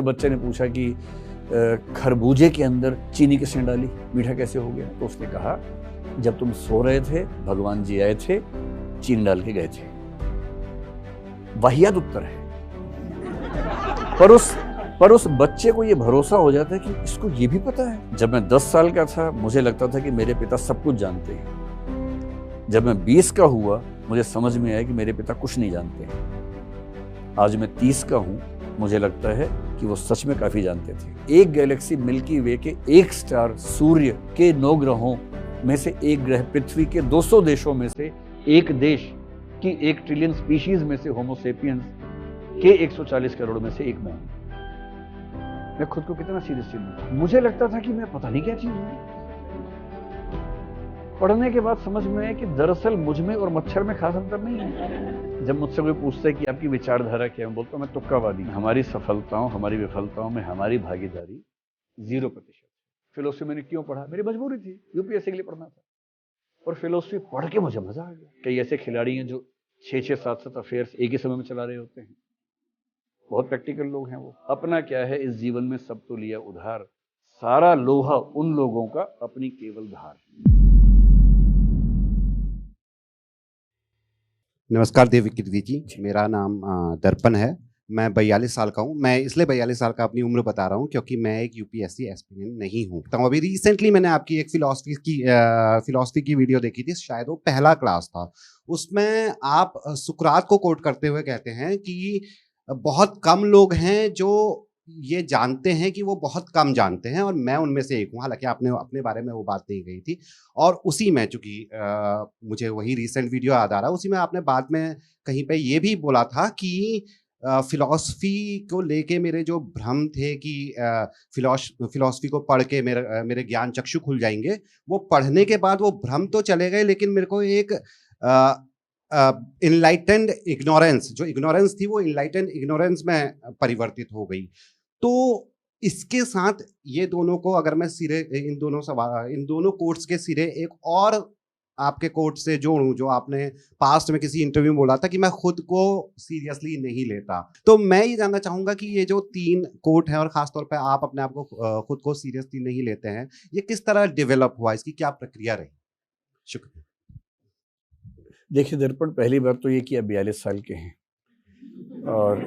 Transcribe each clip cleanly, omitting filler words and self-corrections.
बच्चे ने पूछा कि खरबूजे के अंदर चीनी किसने डाली, मीठा कैसे हो गया? तो उसने कहा जब तुम सो रहे थे भगवान जी आए थे, चीनी डाल के गए थे। वाहियात उत्तर है, पर उस बच्चे को ये भरोसा हो जाता है कि इसको ये भी पता है। जब मैं 10 साल का था मुझे लगता था कि मेरे पिता सब कुछ जानते हैं। जब मैं 20 का हुआ मुझे समझ में आया कि मेरे पिता कुछ नहीं जानते हैं। आज मैं 30 का हूं, मुझे लगता है कि वो सच में काफी जानते थे। एक गैलेक्सी मिल्की वे के एक स्टार सूर्य के 9 ग्रहों में से एक ग्रह पृथ्वी के 200 देशों में से एक देश की 1 ट्रिलियन स्पीशीज में से होमो सेपियंस के 140 करोड़ में से एक मैं हूं। मैं खुद को कितना सीरियस लूं। मुझे लगता था कि मैं पता नहीं क्या चीज हूं। पढ़ने के बाद समझ में आया कि दरअसल मुझ में और मच्छर में खास अंतर नहीं है। जब मुझसे कोई पूछता है कि आपकी विचारधारा क्या है, मैं बोलता हूं मैं तुक्कावादी। हमारी सफलताओं हमारी विफलताओं में हमारी भागीदारी 0%। फिलोसफी मैंने क्यों पढ़ा? मेरी मजबूरी थी, यूपीएससी के लिए पढ़ना था। और फिलोसफी पढ़ के मुझे मजा आ गया। कई ऐसे खिलाड़ी हैं जो 6-6, 7-7 अफेयर्स एक ही समय में चला रहे होते हैं। बहुत प्रैक्टिकल लोग हैं वो। अपना क्या है इस जीवन में सब तो लिया उधार, सारा लोहा उन लोगों का अपनी केवल धार। नमस्कार देवकीर्ति जी, मेरा नाम दर्पण है। मैं 42 साल का हूँ। मैं इसलिए 42 साल का अपनी उम्र बता रहा हूँ क्योंकि मैं एक यूपीएससी एस्पिरेंट नहीं हूँ। तो अभी रिसेंटली मैंने आपकी एक फिलॉसफी की वीडियो देखी थी, शायद वो पहला क्लास था। उसमें आप सुकरात को कोट करते हुए कहते हैं कि बहुत कम लोग हैं जो ये जानते हैं कि वो बहुत कम जानते हैं और मैं उनमें से एक हूँ। हालांकि आपने अपने बारे में वो बात नहीं कही थी। और उसी में चूंकि मुझे वही रिसेंट वीडियो याद आ रहा है, उसी में आपने बाद में कहीं पे ये भी बोला था कि फिलॉसफी को लेके मेरे जो भ्रम थे कि फिलॉसफी को पढ़ के मेरे ज्ञान चक्षु खुल जाएंगे, वो पढ़ने के बाद वो भ्रम तो चले गए, लेकिन मेरे को एक इनलाइटेंड इग्नोरेंस, जो इग्नोरेंस थी वो इनलाइटेंड इग्नोरेंस में परिवर्तित हो गई। तो इसके साथ ये दोनों को अगर मैं सिरे इन दोनों कोट्स के सिरे एक और आपके कोट से जोड़ूं, जो आपने पास्ट में किसी इंटरव्यू में बोला था कि मैं खुद को सीरियसली नहीं लेता, तो मैं ये जानना चाहूंगा कि ये जो 3 कोट हैं और खासतौर पे आप अपने आप को खुद को सीरियसली नहीं लेते हैं, ये किस तरह डेवलप हुआ, इसकी क्या प्रक्रिया रही? शुक्रिया। देखिए दर्पण, पहली बात तो ये कि आप 42 साल के हैं और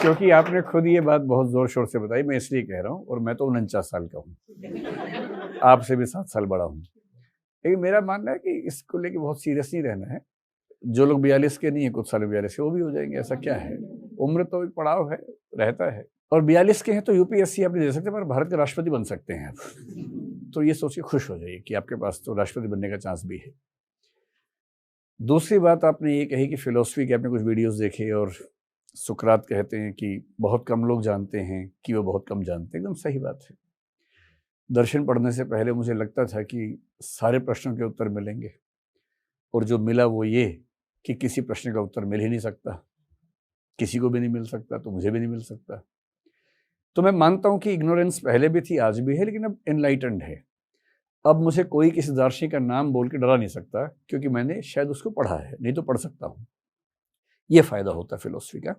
क्योंकि आपने खुद ये बात बहुत जोर शोर से बताई, मैं इसलिए कह रहा हूँ। और मैं तो 49 साल का हूँ, आपसे भी 7 साल बड़ा हूँ। लेकिन मेरा मानना है कि इसको लेके बहुत सीरियस नहीं रहना है। जो लोग 42 के नहीं है, कुछ साल 42 के वो भी हो जाएंगे, ऐसा क्या है। उम्र तो एक पड़ाव है, रहता है। और 42 के हैं तो यूपीएससी आप नहीं दे सकते, पर भारत के राष्ट्रपति बन सकते हैं आप। तो ये सोच के खुश हो जाइए कि आपके पास तो राष्ट्रपति बनने का चांस भी है। दूसरी बात आपने ये कही कि फिलोसफी के आपने कुछ वीडियोस देखे और सुकरात कहते हैं कि बहुत कम लोग जानते हैं कि वो बहुत कम जानते हैं। एकदम सही बात है। दर्शन पढ़ने से पहले मुझे लगता था कि सारे प्रश्नों के उत्तर मिलेंगे, और जो मिला वो ये कि किसी प्रश्न का उत्तर मिल ही नहीं सकता। किसी को भी नहीं मिल सकता, तो मुझे भी नहीं मिल सकता। तो मैं मानता हूं कि इग्नोरेंस पहले भी थी, आज भी है, लेकिन अब एनलाइटेंड है। अब मुझे कोई किसी दार्शनिक का नाम बोल के डरा नहीं सकता, क्योंकि मैंने शायद उसको पढ़ा है, नहीं तो पढ़ सकता हूं। ये फायदा होता है फिलोसफी का।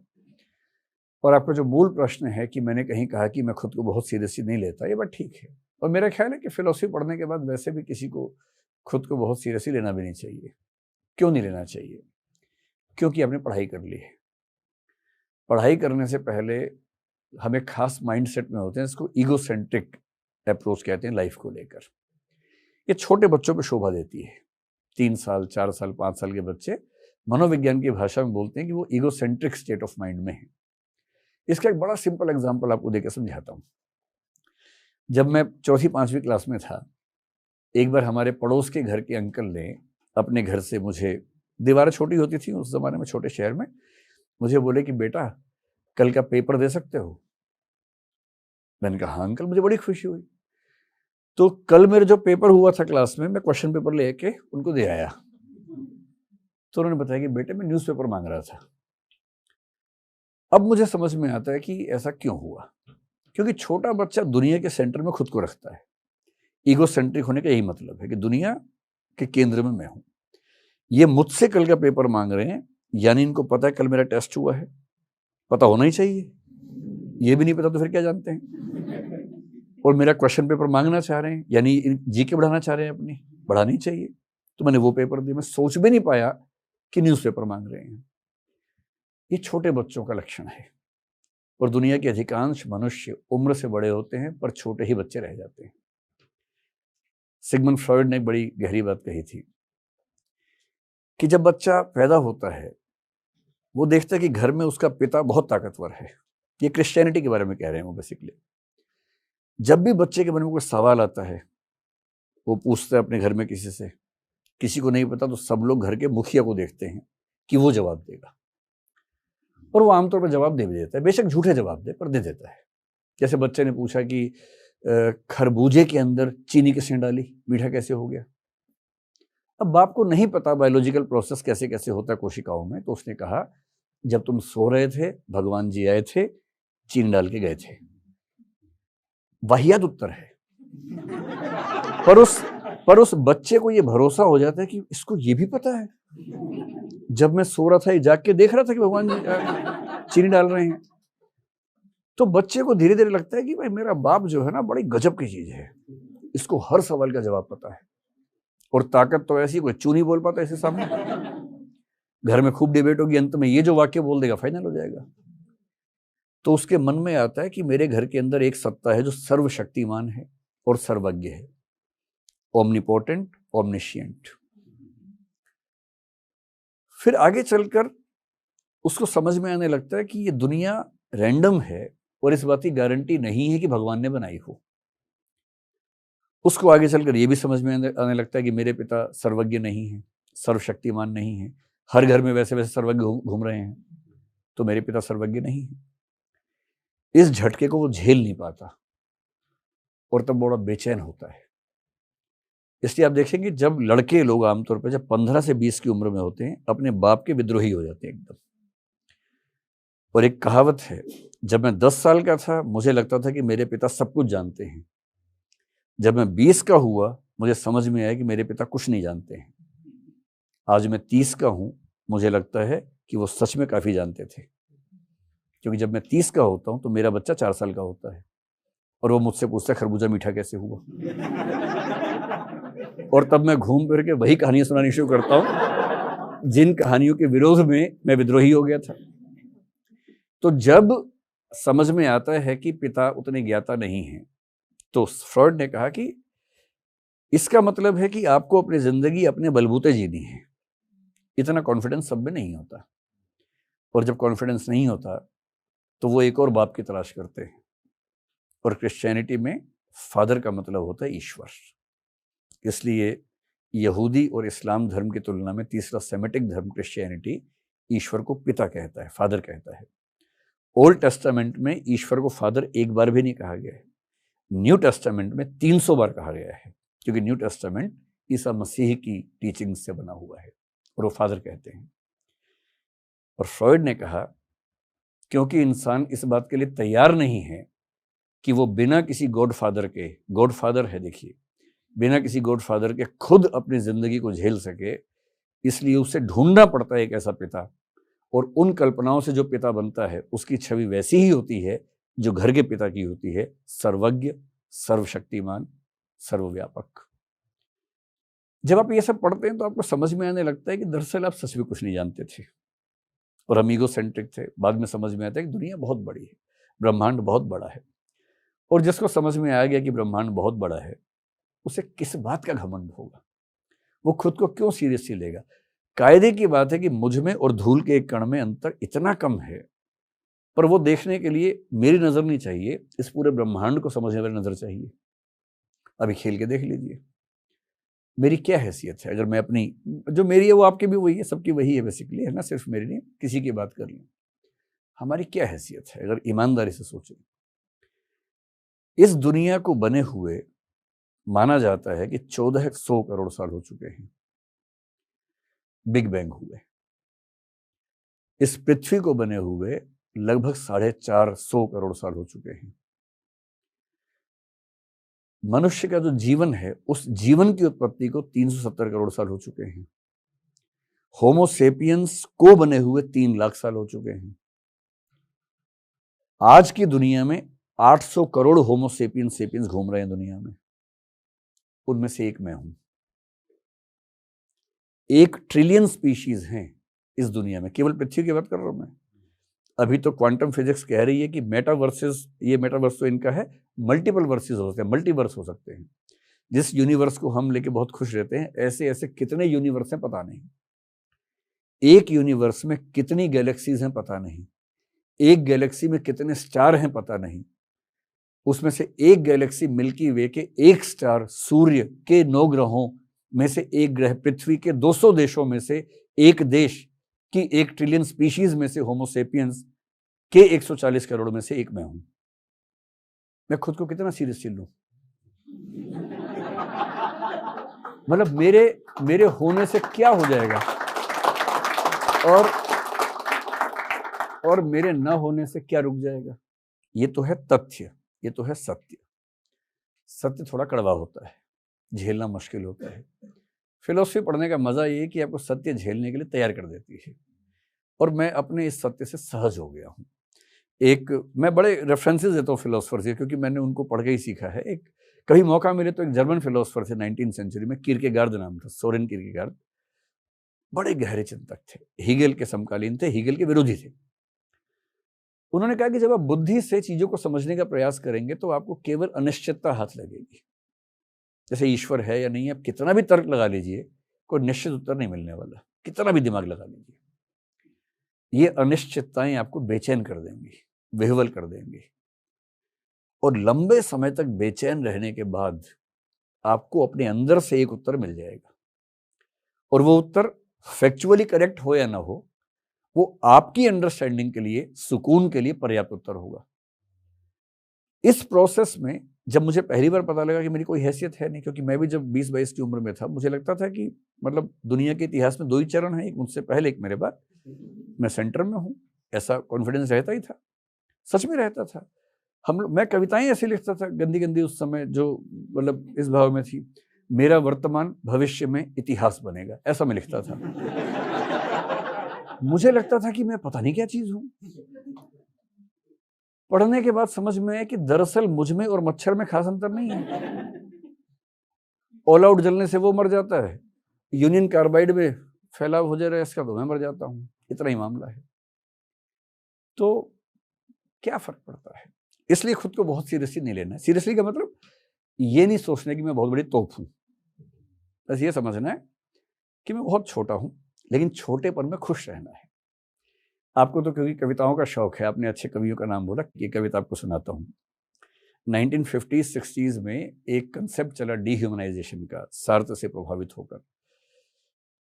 और आपका जो मूल प्रश्न है कि मैंने कहीं कहा कि मैं खुद को बहुत सीरियसली नहीं लेता, ये बात ठीक है। और मेरा ख्याल है कि फिलोसफी पढ़ने के बाद वैसे भी किसी को खुद को बहुत सीरियसली लेना भी नहीं चाहिए। क्यों नहीं लेना चाहिए? क्योंकि आपने पढ़ाई कर ली है। पढ़ाई करने से पहले हम एक खास माइंडसेट में होते हैं, इसको ईगोसेंट्रिक अप्रोच कहते हैं लाइफ को लेकर। ये छोटे बच्चों पे शोभा देती है। 3 साल, 4 साल, 5 साल के बच्चे मनोविज्ञान की भाषा में बोलते हैं कि वो ईगोसेंट्रिक स्टेट ऑफ माइंड में है। इसका एक बड़ा सिंपल एग्जाम्पल आपको देकर समझाता हूँ। जब मैं 4वीं-5वीं क्लास में था, एक बार हमारे पड़ोस के घर के अंकल ने अपने घर से मुझे, दीवारें छोटी होती थी उस जमाने में छोटे शहर में, मुझे बोले कि बेटा कल का पेपर दे सकते हो? मैंने कहा हाँ अंकल। मुझे बड़ी खुशी हुई। तो कल मेरा जो पेपर हुआ था क्लास में, मैं क्वेश्चन पेपर लेके उनको दे आया। तो उन्होंने बताया कि बेटे मैं न्यूज़पेपर मांग रहा था। अब मुझे समझ में आता है कि ऐसा क्यों हुआ। क्योंकि छोटा बच्चा दुनिया के सेंटर में खुद को रखता है। ईगोसेंट्रिक होने का यही मतलब है कि दुनिया के केंद्र में मैं हूं। ये मुझसे कल का पेपर मांग रहे हैं, यानी इनको पता है कल मेरा टेस्ट हुआ है, पता होना ही चाहिए। ये भी नहीं पता तो फिर क्या जानते हैं। और मेरा क्वेश्चन पेपर मांगना चाह रहे हैं, यानी जीके बढ़ाना चाह रहे हैं अपनी, बढ़ानी चाहिए। तो मैंने वो पेपर दिया। मैं सोच भी नहीं पाया कि न्यूज़पेपर मांग रहे हैं। ये छोटे बच्चों का लक्षण है। और दुनिया के अधिकांश मनुष्य उम्र से बड़े होते हैं पर छोटे ही बच्चे रह जाते हैं। सिगमंड फ्रॉइड ने एक बड़ी गहरी बात कही थी कि जब बच्चा पैदा होता है वो देखता है कि घर में उसका पिता बहुत ताकतवर है। ये क्रिश्चियनिटी के बारे में कह रहे हैं वो बेसिकली। जब भी बच्चे के मन में कोई सवाल आता है वो पूछता है अपने घर में किसी से, किसी को नहीं पता तो सब लोग घर के मुखिया को देखते हैं कि वो जवाब देगा। और वो आमतौर पर जवाब दे भी देता है, बेशक झूठे जवाब दे पर दे देता है। जैसे बच्चे ने पूछा कि खरबूजे के अंदर चीनी किसने डाली, मीठा कैसे हो गया। अब बाप को नहीं पता बायोलॉजिकल प्रोसेस कैसे कैसे होता है कोशिकाओं में, तो उसने कहा जब तुम सो रहे थे भगवान जी आए थे, चीनी डाल के गए थे। वाहियात उत्तर है, पर उस बच्चे को ये भरोसा हो जाता है कि इसको ये भी पता है। जब मैं सो रहा था ये जाग के देख रहा था कि भगवान जी चीनी डाल रहे हैं। तो बच्चे को धीरे धीरे लगता है कि भाई मेरा बाप जो है ना बड़ी गजब की चीज है, इसको हर सवाल का जवाब पता है। और ताकत तो ऐसी, कोई चू नहीं बोल पाता इसके सामने। घर में खूब डिबेट होगी, अंत में ये जो वाक्य बोल देगा फाइनल हो जाएगा। तो उसके मन में आता है कि मेरे घर के अंदर एक सत्ता है जो सर्वशक्तिमान है और सर्वज्ञ है, ओमनिपोटेंट, ओमनिशिएंट। फिर आगे चलकर उसको समझ में आने लगता है कि ये दुनिया रैंडम है और इस बात की गारंटी नहीं है कि भगवान ने बनाई हो। उसको आगे चलकर ये भी समझ में आने लगता है कि मेरे पिता सर्वज्ञ नहीं है, सर्वशक्तिमान नहीं है। हर घर में वैसे वैसे सर्वज्ञ घूम रहे हैं, तो मेरे पिता सर्वज्ञ नहीं है। इस झटके को वो झेल नहीं पाता और तब बड़ा बेचैन होता है। इसलिए आप देखेंगे जब लड़के लोग आमतौर पर जब 15 से 20 की उम्र में होते हैं अपने बाप के विद्रोही हो जाते हैं एकदम। और एक कहावत है, जब मैं 10 साल का था मुझे लगता था कि मेरे पिता सब कुछ जानते हैं। जब मैं 20 का हुआ मुझे समझ में आया कि मेरे पिता कुछ नहीं जानते हैं। आज मैं 30 का हूं, मुझे लगता है कि वो सच में काफी जानते थे। क्योंकि जब मैं 30 का होता हूं तो मेरा बच्चा 4 साल का होता है और वो मुझसे पूछता है खरबूजा मीठा कैसे हुआ। और तब मैं घूम फिर के वही कहानियां सुनानी शुरू करता हूं जिन कहानियों के विरोध में मैं विद्रोही हो गया था। तो जब समझ में आता है कि पिता उतने ज्ञाता नहीं है, तो फ्रॉइड ने कहा कि इसका मतलब है कि आपको अपनी जिंदगी अपने बलबूते जीनी है। इतना कॉन्फिडेंस सब में नहीं होता, और जब कॉन्फिडेंस नहीं होता तो वो एक और बाप की तलाश करते हैं। और क्रिश्चियनिटी में फादर का मतलब होता है ईश्वर। इसलिए यहूदी और इस्लाम धर्म की तुलना में तीसरा सेमेटिक धर्म क्रिश्चियनिटी ईश्वर को पिता कहता है, फादर कहता है। ओल्ड टेस्टामेंट में ईश्वर को फादर एक बार भी नहीं कहा गया है। न्यू टेस्टामेंट में 300 बार कहा गया है, क्योंकि न्यू टेस्टामेंट ईसा मसीह की टीचिंग से बना हुआ है और वो फादर कहते हैं। और फ्रॉइड ने कहा क्योंकि इंसान इस बात के लिए तैयार नहीं है कि वो बिना किसी गॉडफादर के, गॉडफादर है देखिए, बिना किसी गॉडफादर के खुद अपनी जिंदगी को झेल सके, इसलिए उसे ढूंढना पड़ता है एक ऐसा पिता। और उन कल्पनाओं से जो पिता बनता है उसकी छवि वैसी ही होती है जो घर के पिता की होती है, सर्वज्ञ, सर्वशक्तिमान, सर्वव्यापक। जब आप ये सब पढ़ते हैं तो आपको समझ में आने लगता है कि दरअसल आप सच में कुछ नहीं जानते थे और हम ईगोसेंट्रिक थे। बाद में समझ में आता है कि दुनिया बहुत बड़ी है, ब्रह्मांड बहुत बड़ा है। और जिसको समझ में आ गया कि ब्रह्मांड बहुत बड़ा है, उसे किस बात का घमंड होगा, वो खुद को क्यों सीरियसली लेगा। कायदे की बात है कि मुझ में और धूल के एक कण में अंतर इतना कम है, पर वो देखने के लिए मेरी नजर नहीं चाहिए, इस पूरे ब्रह्मांड को समझने वाली नजर चाहिए। अभी खेल के देख लीजिए, मेरी क्या हैसियत है। अगर मैं अपनी, जो मेरी है वो आपकी भी वही है, सबकी वही है बेसिकली, है ना, सिर्फ मेरी नहीं, किसी की बात कर लें। हमारी क्या हैसियत है अगर ईमानदारी से सोचें। इस दुनिया को बने हुए माना जाता है कि 1400 करोड़ साल हो चुके हैं, बिग बैंग हुए। इस पृथ्वी को बने हुए लगभग 450 करोड़ साल हो चुके हैं। मनुष्य का जो जीवन है उस जीवन की उत्पत्ति को 370 करोड़ साल हो चुके हैं। होमो सेपियंस को बने हुए 3 लाख साल हो चुके हैं। आज की दुनिया में 800 करोड़ होमो सेपियंस घूम रहे हैं दुनिया में, उनमें से एक मैं हूं। 1 ट्रिलियन स्पीशीज हैं इस दुनिया में, केवल पृथ्वी की बात कर रहा हूं मैं। अभी तो क्वांटम फिजिक्स कह रही है कि मेटावर्सेस, ये मेटावर्स तो इनका है, मल्टीपल वर्सेस हो सकते हैं, मल्टीवर्स हो सकते हैं। जिस यूनिवर्स को हम लेके बहुत खुश रहते हैं, ऐसे ऐसे कितने यूनिवर्स हैं पता नहीं। एक यूनिवर्स में कितनी गैलेक्सीज हैं पता नहीं। एक गैलेक्सी में कितने स्टार हैं पता नहीं। उसमें से एक गैलेक्सी मिल्की वे के एक स्टार, सूर्य के 9 ग्रहों में से एक ग्रह, पृथ्वी के 200 देशों में से एक देश की 1 ट्रिलियन स्पीशीज में से होमो सेपियंस के 140 करोड़ में से एक मैं हूं। मैं खुद को कितना सीरियसली लूं? मतलब मेरे होने से क्या हो जाएगा और मेरे न होने से क्या रुक जाएगा? ये तो है तथ्य, ये तो है सत्य। सत्य थोड़ा कड़वा होता है, झेलना मुश्किल होता है। फिलॉसफी पढ़ने का मजा ये है कि आपको सत्य झेलने के लिए तैयार कर देती है, और मैं अपने इस सत्य से सहज हो गया हूं। मैं बड़े रेफरेंसेस देता हूँ फिलोसफर से, क्योंकि मैंने उनको पढ़ के ही सीखा है। कभी मौका मिले तो एक जर्मन फिलोसफर थे 19वीं सेंचुरी में, किरकेगार्ड नाम था, सोरेन किरकेगार्ड। बड़े गहरे चिंतक थे, हीगेल के समकालीन थे, हीगेल के विरोधी थे। उन्होंने कहा कि जब आप बुद्धि से चीजों को समझने का प्रयास करेंगे तो आपको केवल अनिश्चितता हाथ लगेगी। जैसे ईश्वर है या नहीं, आप कितना भी तर्क लगा लीजिए, कोई निश्चित उत्तर नहीं मिलने वाला, कितना भी दिमाग लगा लीजिए। ये अनिश्चितताएं आपको बेचैन कर देंगी, विह्वल कर देंगी, और लंबे समय तक बेचैन रहने के बाद आपको अपने अंदर से एक उत्तर मिल जाएगा, और वो उत्तर फैक्चुअली करेक्ट हो या ना हो, वो आपकी अंडरस्टैंडिंग के लिए, सुकून के लिए पर्याप्त उत्तर होगा। इस प्रोसेस में जब मुझे पहली बार पता लगा कि मेरी कोई हैसियत है नहीं, क्योंकि मैं भी जब 20-22 की उम्र में था, मुझे लगता था कि मतलब दुनिया के इतिहास में 2 ही चरण हैं, एक मुझसे पहले, एक मेरे बाद, मैं सेंटर में हूँ। ऐसा कॉन्फिडेंस रहता ही था, सच में रहता था। मैं कविताएं ऐसे लिखता था गंदी गंदी उस समय, जो मतलब इस भाव में थी, मेरा वर्तमान भविष्य में इतिहास बनेगा, ऐसा मैं लिखता था। मुझे लगता था कि मैं पता नहीं क्या चीज हूं। पढ़ने के बाद समझ में आया कि दरअसल मुझ में और मच्छर में खास अंतर नहीं है। ऑल आउट जलने से वो मर जाता है, यूनियन कार्बाइड में फैलाव हो जाए इसका तो मैं मर जाता हूं, इतना ही मामला है। तो क्या फर्क पड़ता है? इसलिए खुद को बहुत सीरियसली नहीं लेना है। सीरियसली का मतलब ये नहीं सोचना कि मैं बहुत बड़ी तोप हूं, बस ये समझना है कि मैं बहुत छोटा हूं, लेकिन छोटेपन में खुश रहना है। आपको तो क्योंकि कविताओं का शौक है, आपने अच्छे कवियों का नाम बोला, ये कविता आपको सुनाता हूँ। 1950s-60s में एक कंसेप्ट चला डीह्यूमनाइजेशन का, सार्त्र से प्रभावित होकर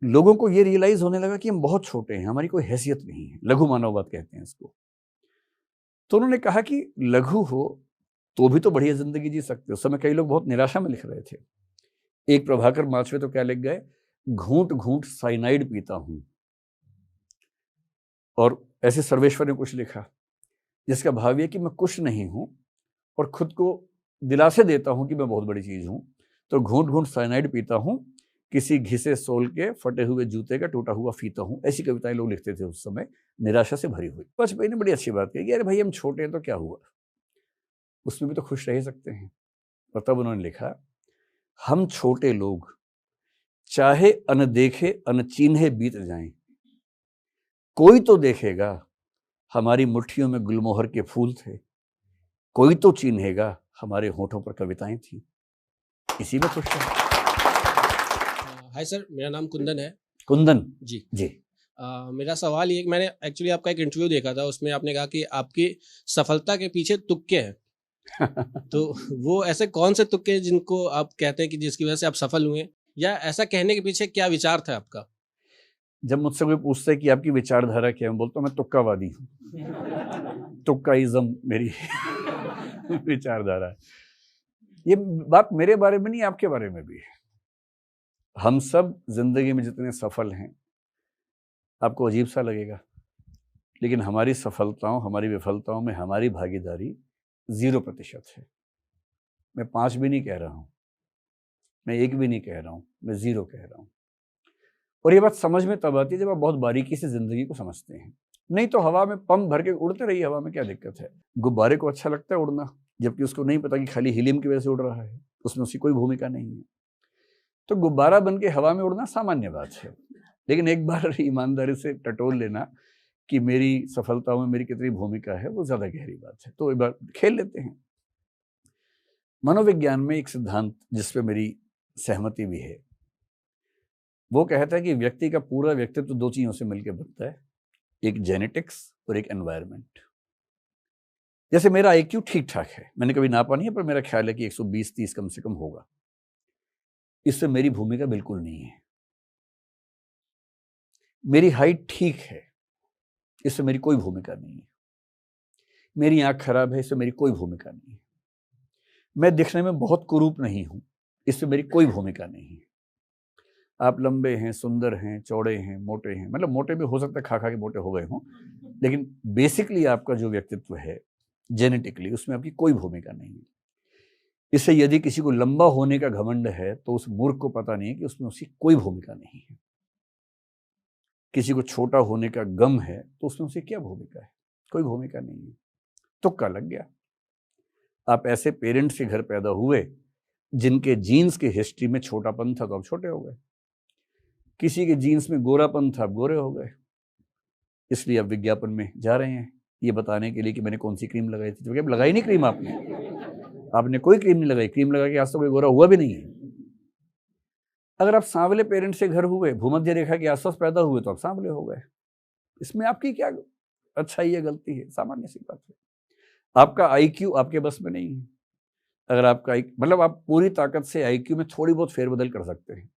लोगों को ये रियलाइज होने लगा कि हम बहुत छोटे हैं, हमारी कोई हैसियत नहीं है, लघु मानववाद कहते हैं इसको। तो उन्होंने कहा कि लघु हो तो भी तो बढ़िया जिंदगी जी सकते हो। उस समय कई लोग बहुत निराशा में लिख रहे थे। एक प्रभाकर माछवे तो क्या लिख गए, घूंट घूंट साइनाइड पीता हूं। और ऐसे सर्वेश्वर ने कुछ लिखा जिसका भाव है कि मैं कुछ नहीं हूं और खुद को दिलासे देता हूं कि मैं बहुत बड़ी चीज हूं, तो घूंट घूंट साइनाइड पीता हूं, किसी घिसे सोल के फटे हुए जूते का टूटा हुआ फीता हूं। ऐसी कविताएं लोग लिखते थे उस समय, निराशा से भरी हुई। वाजपेयी ने बड़ी अच्छी बात कही, अरे भाई हम छोटे हैं तो क्या हुआ, उसमें भी तो खुश रह सकते हैं। और तब उन्होंने लिखा, हम छोटे लोग चाहे अनदेखे अनचीन्हे बीत जाएं, कोई तो देखेगा हमारी मुट्ठियों में गुलमोहर के फूल थे, कोई तो चिन्हेगा हमारे होठों पर कविताएं थी। इसी में खुश है। हाय सर, मेरा नाम कुंदन है। कुंदन जी जी। मेरा सवाल ये, मैंने एक्चुअली आपका एक इंटरव्यू देखा था, उसमें आपने कहा कि आपकी सफलता के पीछे तुक्के हैं। तो वो ऐसे कौन से तुक्के हैं जिनको आप कहते हैं कि जिसकी वजह से आप सफल हुए, या ऐसा कहने के पीछे क्या विचार था आपका? जब मुझसे कोई पूछता है कि आपकी विचारधारा क्या है, मैं बोलता हूँ मैं तुक्कावादी हूँ। तुक्काइज्म मेरी विचारधारा है। ये बात मेरे बारे में नहीं, आपके बारे में भी है। हम सब जिंदगी में जितने सफल हैं, आपको अजीब सा लगेगा, लेकिन हमारी सफलताओं, हमारी विफलताओं में हमारी भागीदारी 0% है। मैं 5 भी नहीं कह रहा हूं, मैं 1 भी नहीं कह रहा हूं, मैं 0 कह रहा हूं। और ये बात समझ में तब आती है जब आप बहुत बारीकी से जिंदगी को समझते हैं। नहीं तो हवा में पंप भर के उड़ते रहिए, हवा में क्या दिक्कत है। गुब्बारे को अच्छा लगता है उड़ना, जबकि उसको नहीं पता कि खाली हीलियम की वजह से उड़ रहा है, उसमें उसकी कोई भूमिका नहीं है। तो गुब्बारा बन के हवा में उड़ना सामान्य बात है, लेकिन एक बार ईमानदारी से टटोल लेना कि मेरी सफलताओं में मेरी कितनी भूमिका है, वो ज्यादा गहरी बात है। तो एक बार खेल लेते हैं। मनोविज्ञान में एक सिद्धांत जिस पे मेरी सहमति भी है, वो कहता है कि व्यक्ति का पूरा व्यक्तित्व दो चीजों से मिलकर बनता है, एक जेनेटिक्स और एक एनवायरनमेंट। जैसे मेरा आईक्यू ठीक ठाक है, मैंने कभी नापा नहीं है, पर मेरा ख्याल है कि 120-30 कम से कम होगा। इससे मेरी भूमिका बिल्कुल नहीं है। मेरी हाइट ठीक है, इससे मेरी कोई भूमिका नहीं है। मेरी आंख खराब है, इससे मेरी कोई भूमिका नहीं है। मैं दिखने में बहुत कुरूप नहीं हूं, इससे मेरी कोई भूमिका नहीं है। आप लंबे हैं, सुंदर हैं, चौड़े हैं, मोटे हैं, मतलब मोटे भी हो सकता है, खा खा के मोटे हो गए हों, लेकिन बेसिकली आपका जो व्यक्तित्व है जेनेटिकली, उसमें आपकी कोई भूमिका नहीं है। इससे यदि किसी को लंबा होने का घमंड है तो उस मूर्ख को पता नहीं है कि उसमें उसकी कोई भूमिका नहीं है। किसी को छोटा होने का गम है तो उसमें उसे क्या भूमिका है, कोई भूमिका नहीं है। तुक्का लग गया। आप ऐसे पेरेंट्स के घर पैदा हुए जिनके जीन्स की हिस्ट्री में छोटापन था, तो आप छोटे हो गए। किसी के जीन्स में गोरापन था, आप गोरे हो गए। इसलिए आप विज्ञापन में जा रहे हैं ये बताने के लिए कि मैंने कौन सी क्रीम लगाई थी, जबकि लगाई नहीं क्रीम आपने कोई क्रीम नहीं लगाई। क्रीम लगा के आज तो कोई गोरा हुआ भी नहीं है। अगर आप सांवले पेरेंट्स से घर हुए, भूमध्य रेखा के आसपास पैदा हुए, तो आप सांवले हो गए। इसमें आपकी क्या अच्छाई है, गलती है, सामान्य सी बात है। आपका आईक्यू आपके बस में नहीं है। अगर आपका मतलब आप पूरी ताकत से आईक्यू में थोड़ी बहुत फेरबदल कर सकते हैं।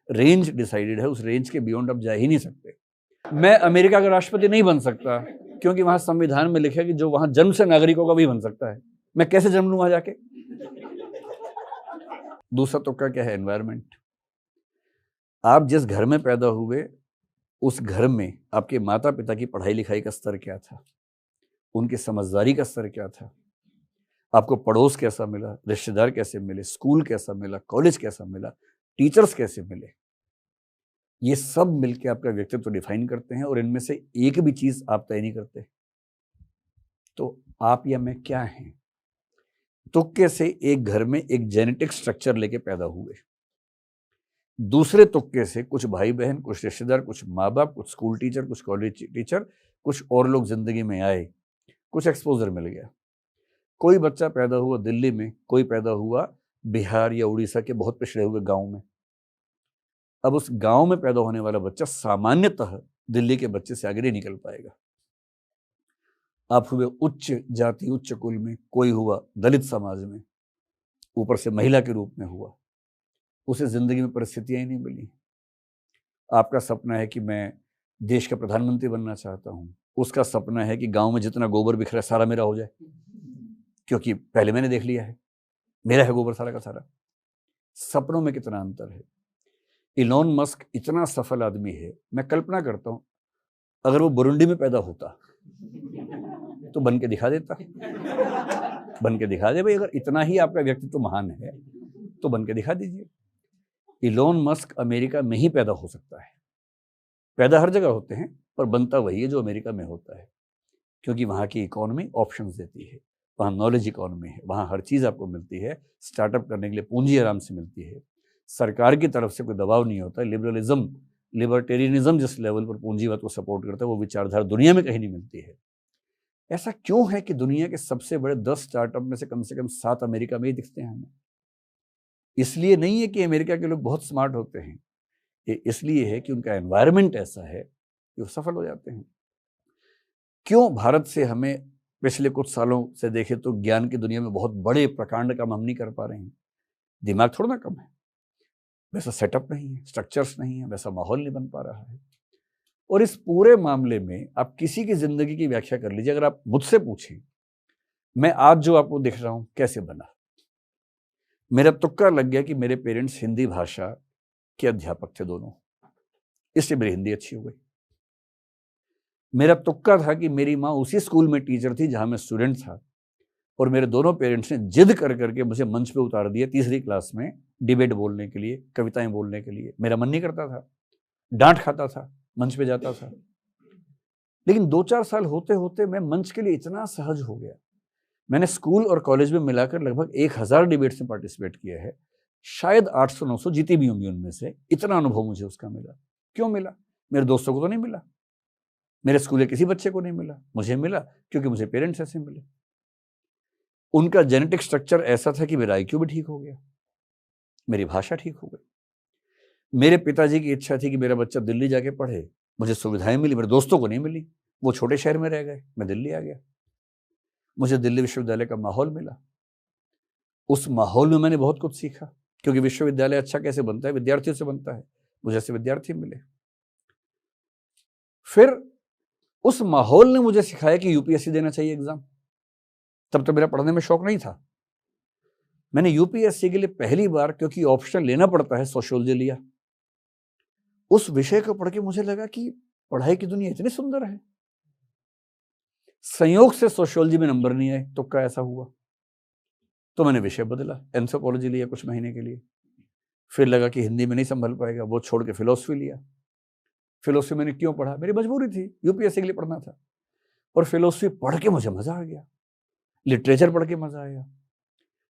रेंज डिसाइडेड है, उस रेंज के बियॉन्ड आप जा ही नहीं सकते। मैं अमेरिका का राष्ट्रपति नहीं बन सकता, क्योंकि वहां संविधान में लिखा है कि जो वहां जन्म से नागरिक होगा वही बन सकता है। मैं कैसे जन्म लूं वहां जाके? दूसरा तुक्का क्या है? एनवायरनमेंट। आप जिस घर में पैदा हुए, उस घर में आपके माता पिता की पढ़ाई लिखाई का स्तर क्या था, उनकी समझदारी का स्तर क्या था, आपको पड़ोस कैसा मिला, रिश्तेदार कैसे मिले, स्कूल कैसा मिला, कॉलेज कैसा मिला, टीचर्स कैसे मिले, ये सब मिलके आपका व्यक्तित्व डिफाइन करते हैं। और इनमें से एक भी चीज आप तय नहीं करते। तो आप या मैं क्या हैं? तुक्के से एक घर में एक जेनेटिक स्ट्रक्चर लेके पैदा हुए, दूसरे तुक्के से कुछ भाई बहन, कुछ रिश्तेदार, कुछ माँ बाप, कुछ स्कूल टीचर, कुछ कॉलेज टीचर, कुछ और लोग जिंदगी में आए, कुछ एक्सपोजर मिल गया। कोई बच्चा पैदा हुआ दिल्ली में, कोई पैदा हुआ बिहार या उड़ीसा के बहुत पिछड़े हुए गांव में। अब उस गांव में पैदा होने वाला बच्चा सामान्यतः दिल्ली के बच्चे से आगे नहीं निकल पाएगा। आप हुए उच्च जाति, उच्च कुल में, कोई हुआ दलित समाज में, ऊपर से महिला के रूप में हुआ, उसे जिंदगी में परिस्थितियां ही नहीं मिली। आपका सपना है कि मैं देश का प्रधानमंत्री बनना चाहता हूं, उसका सपना है कि गांव में जितना गोबर बिखरा है सारा मेरा हो जाए, क्योंकि पहले मैंने देख लिया है, मेरा है गोबर सारा का सारा। सपनों में कितना अंतर है। इलॉन मस्क इतना सफल आदमी है, मैं कल्पना करता हूं अगर वो बुरुंडी में पैदा होता तो बन के दिखा देता, बन के दिखा दे भाई। अगर इतना ही आपका व्यक्तित्व महान है तो बन के दिखा दीजिए। इलॉन मस्क अमेरिका में ही पैदा हो सकता है। पैदा हर जगह होते हैं, पर बनता वही है जो अमेरिका में होता है, क्योंकि वहाँ की इकोनॉमी ऑप्शंस देती है, वहाँ नॉलेज इकोनॉमी है, वहाँ हर चीज़ आपको मिलती है। स्टार्टअप करने के लिए पूंजी आराम से मिलती है, सरकार की तरफ से कोई दबाव नहीं होता। लिबरलिज्म, लिबर्टेरियनिज्म जिस लेवल पर पूंजीवाद को सपोर्ट करता है, वो विचारधारा दुनिया में कहीं नहीं मिलती है। ऐसा क्यों है कि दुनिया के सबसे बड़े 10 स्टार्टअप में से कम 7 अमेरिका में ही दिखते हैं हमें? इसलिए नहीं है कि अमेरिका के लोग बहुत स्मार्ट होते हैं, ये इसलिए है कि उनका एनवायरनमेंट ऐसा है कि वो सफल हो जाते हैं। क्यों भारत से हमें पिछले कुछ सालों से देखें तो ज्ञान की दुनिया में बहुत बड़े प्रकांड काम हम नहीं कर पा रहे हैं? दिमाग थोड़ा ना कम है, वैसा सेटअप नहीं है, स्ट्रक्चर्स नहीं है, वैसा माहौल नहीं बन पा रहा है। और इस पूरे मामले में आप किसी की जिंदगी की व्याख्या कर लीजिए। अगर आप मुझसे पूछें, मैं आज जो आपको दिख रहा हूं कैसे बना, मेरा तुक्का लग गया कि मेरे पेरेंट्स हिंदी भाषा के अध्यापक थे दोनों, इसलिए मेरी हिंदी अच्छी हो गई। मेरा तुक्का था कि मेरी माँ उसी स्कूल में टीचर थी जहां मैं स्टूडेंट था, और मेरे दोनों पेरेंट्स ने जिद कर करके मुझे मंच पे उतार दिया 3री क्लास में डिबेट बोलने के लिए, कविताएं बोलने के लिए। मेरा मन नहीं करता था, डांट खाता था, मंच पे जाता था। लेकिन 2-4 साल होते होते मैं मंच के लिए इतना सहज हो गया। मैंने स्कूल और कॉलेज में मिलाकर लगभग 1000 डिबेट्स में पार्टिसिपेट किया है, शायद 800-900 जीती भी होंगी उनमें से। इतना अनुभव मुझे उसका मिला। क्यों मिला? मेरे दोस्तों को तो नहीं मिला, मेरे स्कूल के किसी बच्चे को नहीं मिला, मुझे मिला क्योंकि मुझे पेरेंट्स ऐसे मिले। उनका जेनेटिक स्ट्रक्चर ऐसा था कि मेरा IQ भी ठीक हो गया, मेरी भाषा ठीक हो गई। मेरे पिताजी की इच्छा थी कि मेरा बच्चा दिल्ली जाके पढ़े, मुझे सुविधाएं मिली, मेरे दोस्तों को नहीं मिली। वो छोटे शहर में रह गए, मैं दिल्ली आ गया। मुझे दिल्ली विश्वविद्यालय का माहौल मिला। उस माहौल में मैंने बहुत कुछ सीखा, क्योंकि विश्वविद्यालय अच्छा कैसे बनता है? विद्यार्थियों से बनता है। मुझे ऐसे विद्यार्थी मिले। फिर उस माहौल ने मुझे सिखाया कि UPSC देना चाहिए एग्जाम। तब तो मेरा पढ़ने में शौक नहीं था। मैंने UPSC के लिए पहली बार, क्योंकि ऑप्शन लेना पड़ता है, सोशियोलॉजी लिया। उस विषय को पढ़ के मुझे लगा कि पढ़ाई की दुनिया इतनी सुंदर है। संयोग से सोशियोलॉजी में नंबर नहीं आए, तुक्का ऐसा हुआ, तो मैंने विषय बदला, एंथ्रोपोलॉजी लिया कुछ महीने के लिए। फिर लगा कि हिंदी में नहीं संभल पाएगा, वो छोड़ के फिलोसफी लिया। फिलोसफी मैंने क्यों पढ़ा? मेरी मजबूरी थी, UPSC के लिए पढ़ना था। और फिलोसफी पढ़ के मुझे मजा आ गया, लिटरेचर पढ़ के मजा आया।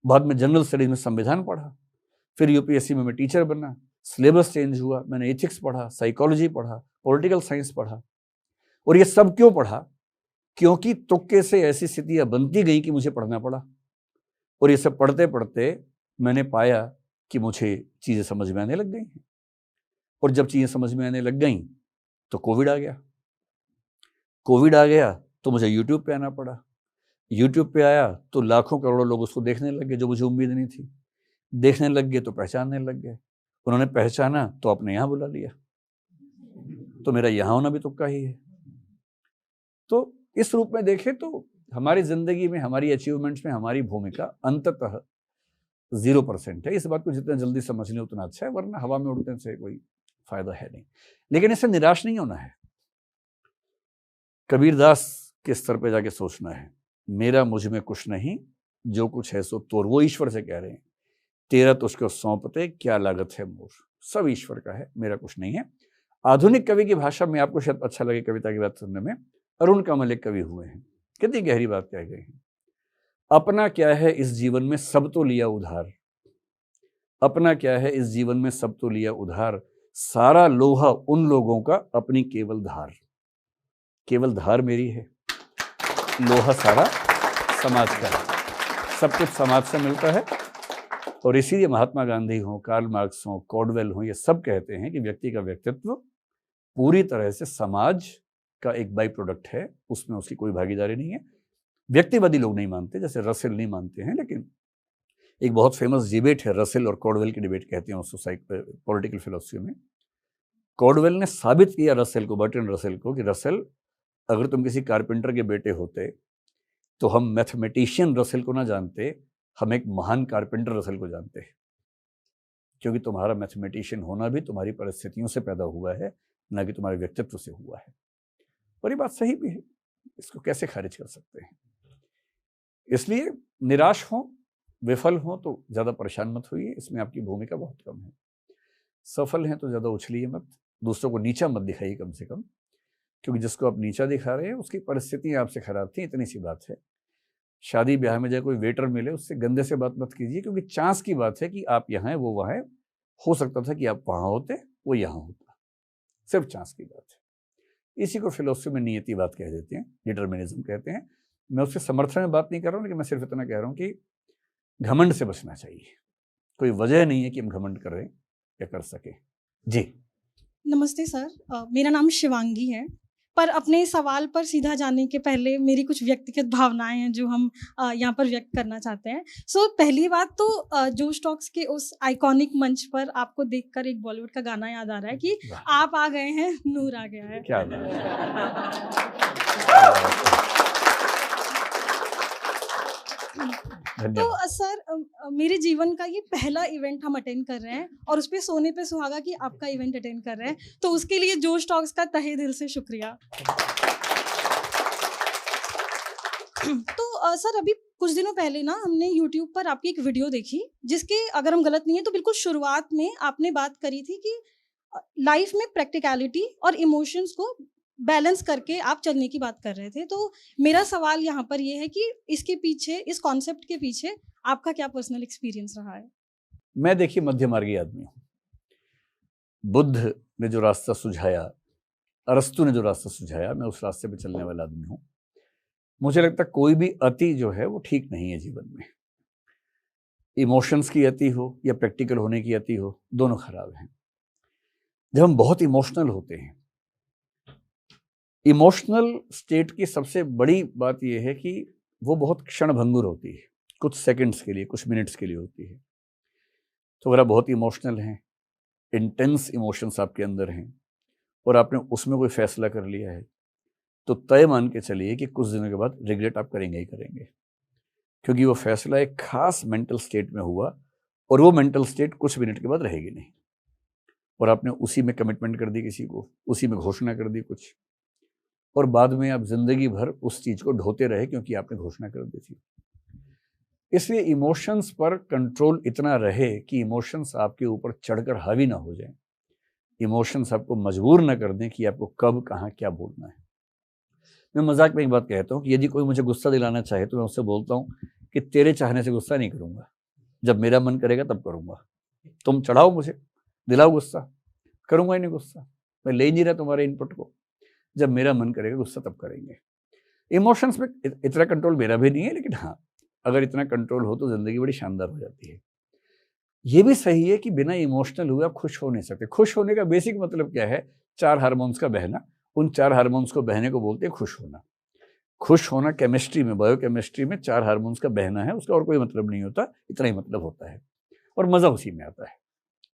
बाद में जनरल स्टडीज में संविधान पढ़ा। फिर UPSC में मैं टीचर बना, सिलेबस चेंज हुआ, मैंने एथिक्स पढ़ा, साइकोलॉजी पढ़ा, पॉलिटिकल साइंस पढ़ा। और ये सब क्यों पढ़ा? क्योंकि तुक्के से ऐसी स्थितियां बनती गई कि मुझे पढ़ना पड़ा। और ये सब पढ़ते पढ़ते मैंने पाया कि मुझे चीजें समझ में आने लग गई हैं। और जब चीजें समझ में आने लग गई तो कोविड आ गया। कोविड आ गया तो मुझे यूट्यूब पे आना पड़ा। यूट्यूब पे आया तो लाखों करोड़ों लोग उसको देखने लग गए, जो मुझे उम्मीद नहीं थी। देखने लग गए तो पहचानने लग गए। उन्होंने पहचाना तो अपने यहाँ बुला लिया। तो मेरा यहाँ होना भी तुक्का ही है। तो इस रूप में देखें तो हमारी जिंदगी में, हमारी अचीवमेंट्स में हमारी भूमिका अंततः 0% है। इस बात को जितना जल्दी समझ लें उतना अच्छा है, वरना हवा में उड़ने से कोई फायदा है नहीं। लेकिन इससे निराश नहीं होना है। कबीरदास के स्तर पे जाके सोचना है, मेरा मुझ में कुछ नहीं, जो कुछ है सो तोर। वो ईश्वर से कह रहे हैं, तेरा तुझको सौंपते क्या लागत है मोर। सब ईश्वर का है, मेरा कुछ नहीं है। आधुनिक कवि की भाषा में आपको शायद अच्छा लगे कविता की बात सुनने में, अरुण कमल एक कवि हुए हैं, कितनी गहरी बात कह गए हैं। अपना क्या है इस जीवन में, सब तो लिया उधार। अपना क्या है इस जीवन में, सब तो लिया उधार। सारा लोहा उन लोगों का, अपनी केवल धार। केवल धार मेरी है, लोहा सारा समाज का है। सब कुछ समाज से मिलता है। और इसीलिए महात्मा गांधी हो, कार्ल मार्क्स हो, कॉडवेल हो, ये सब कहते हैं कि व्यक्ति का व्यक्तित्व पूरी तरह से समाज का एक बाई प्रोडक्ट है, उसमें उसकी कोई भागीदारी नहीं है। व्यक्तिवादी लोग नहीं मानते, जैसे रसेल नहीं मानते हैं, लेकिन एक बहुत फेमस डिबेट है रसेल और कॉडवेल की डिबेट कहते हैं उसको पॉलिटिकल फिलोसफी में। कॉडवेल ने साबित किया रसेल को, बर्ट्रैंड रसेल को, कि रसेल, अगर तुम किसी कारपेंटर के बेटे होते तो हम मैथमेटिशियन रसेल को ना जानते, हम एक महान कारपेंटर रसेल को जानते हैं, क्योंकि तुम्हारा मैथमेटिशियन होना भी तुम्हारी परिस्थितियों से पैदा हुआ है, ना कि तुम्हारे व्यक्तित्व से हुआ है। और ये बात सही भी है, इसको कैसे खारिज कर सकते हैं। इसलिए निराश हो, विफल हो तो ज़्यादा परेशान मत होइए, इसमें आपकी भूमिका बहुत कम है। सफल हैं तो ज़्यादा उछलिए मत, दूसरों को नीचा मत दिखाइए कम से कम, क्योंकि जिसको आप नीचा दिखा रहे हैं उसकी परिस्थितियाँ आपसे खराब थी, इतनी सी बात है। शादी ब्याह में जब कोई वेटर मिले उससे गंदे से बात मत कीजिए, क्योंकि चांस की बात है कि आप यहाँ हैं वो वहाँ है। हो सकता था कि आप वहाँ होते, वो यहाँ होता, सिर्फ चांस की बात है। इसी को फिलोसफी में नियतिवाद कह देते हैं, डिटर्मिनिज्म कहते हैं। मैं उसके समर्थन में बात नहीं कर रहा हूँ, लेकिन मैं सिर्फ इतना कह रहा हूँ कि घमंड से बचना चाहिए। कोई वजह नहीं है कि हम घमंड करें या कर सके। जी नमस्ते सर, मेरा नाम शिवांगी है। पर अपने सवाल पर सीधा जाने के पहले मेरी कुछ व्यक्तिगत भावनाएं हैं जो हम यहाँ पर व्यक्त करना चाहते हैं। पहली बात तो जोश टॉक्स के उस आइकॉनिक मंच पर आपको देखकर एक बॉलीवुड का गाना याद आ रहा है कि आप आ गए हैं, नूर आ गया है। क्या बात है। तो सर, मेरे जीवन का ये पहला इवेंट हम अटेंड कर रहे हैं और उस पे सोने पे सुहागा कि आपका इवेंट अटेंड कर रहे हैं, तो उसके लिए जोश टॉक्स का तहे दिल से शुक्रिया। तो सर, अभी कुछ दिनों पहले ना हमने YouTube पर आपकी एक वीडियो देखी, जिसके, अगर हम गलत नहीं है तो बिल्कुल शुरुआत में आपने बात करी थी कि लाइफ में प्रैक्टिकलिटी और इमोशंस को बैलेंस करके आप चलने की बात कर रहे थे। तो मेरा सवाल यहाँ पर ये है कि इसके पीछे, इस कॉन्सेप्ट के पीछे आपका क्या पर्सनल एक्सपीरियंस रहा है? मैं देखिए मध्य मार्गी आदमी हूँ। बुद्ध ने जो रास्ता सुझाया, अरस्तु ने जो रास्ता सुझाया, मैं उस रास्ते पे चलने वाला आदमी हूँ। मुझे लगता है कोई भी अति जो है वो ठीक नहीं है जीवन में। इमोशंस की अति हो या प्रैक्टिकल होने की अति हो, दोनों खराब हैं। जब हम बहुत इमोशनल होते हैं, इमोशनल स्टेट की सबसे बड़ी बात यह है कि वो बहुत क्षणभंगुर होती है, कुछ सेकंड्स के लिए, कुछ मिनट्स के लिए होती है। तो अगर आप बहुत इमोशनल हैं, इंटेंस इमोशंस आपके अंदर हैं और आपने उसमें कोई फैसला कर लिया है, तो तय मान के चलिए कि कुछ दिनों के बाद रिग्रेट आप करेंगे ही करेंगे, क्योंकि वो फैसला एक खास मेंटल स्टेट में हुआ और वो मेंटल स्टेट कुछ मिनट के बाद रहेगी नहीं, और आपने उसी में कमिटमेंट कर दी किसी को, उसी में घोषणा कर दी कुछ, और बाद में आप जिंदगी भर उस चीज को ढोते रहे क्योंकि आपने घोषणा कर दी थी। इसलिए इमोशंस पर कंट्रोल इतना रहे कि इमोशंस आपके ऊपर चढ़कर हावी ना हो जाएं, इमोशंस आपको मजबूर ना कर दें कि आपको कब कहाँ क्या बोलना है। मैं मजाक में एक बात कहता हूँ कि यदि कोई मुझे गुस्सा दिलाना चाहे तो मैं उससे बोलता हूँ कि तेरे चाहने से गुस्सा नहीं करूँगा, जब मेरा मन करेगा तब करूँगा। तुम चढ़ाओ मुझे, दिलाओ गुस्सा, करूँगा ही नहीं गुस्सा, मैं ले नहीं रहा तुम्हारे इनपुट को। जब मेरा मन करेगा गुस्सा तब करेंगे। इमोशंस में इतना कंट्रोल मेरा भी नहीं है, लेकिन हाँ, अगर इतना कंट्रोल हो तो जिंदगी बड़ी शानदार हो जाती है। ये भी सही है कि बिना इमोशनल हुए आप खुश हो नहीं सकते। खुश होने का बेसिक मतलब क्या है? 4 हार्मोन्स का बहना। उन 4 हार्मोन्स को बहने को बोलते हैं खुश होना। खुश होना केमिस्ट्री में, बायोकेमिस्ट्री में 4 हार्मोन्स का बहना है, उसका और कोई मतलब नहीं होता, इतना ही मतलब होता है। और मजा उसी में आता है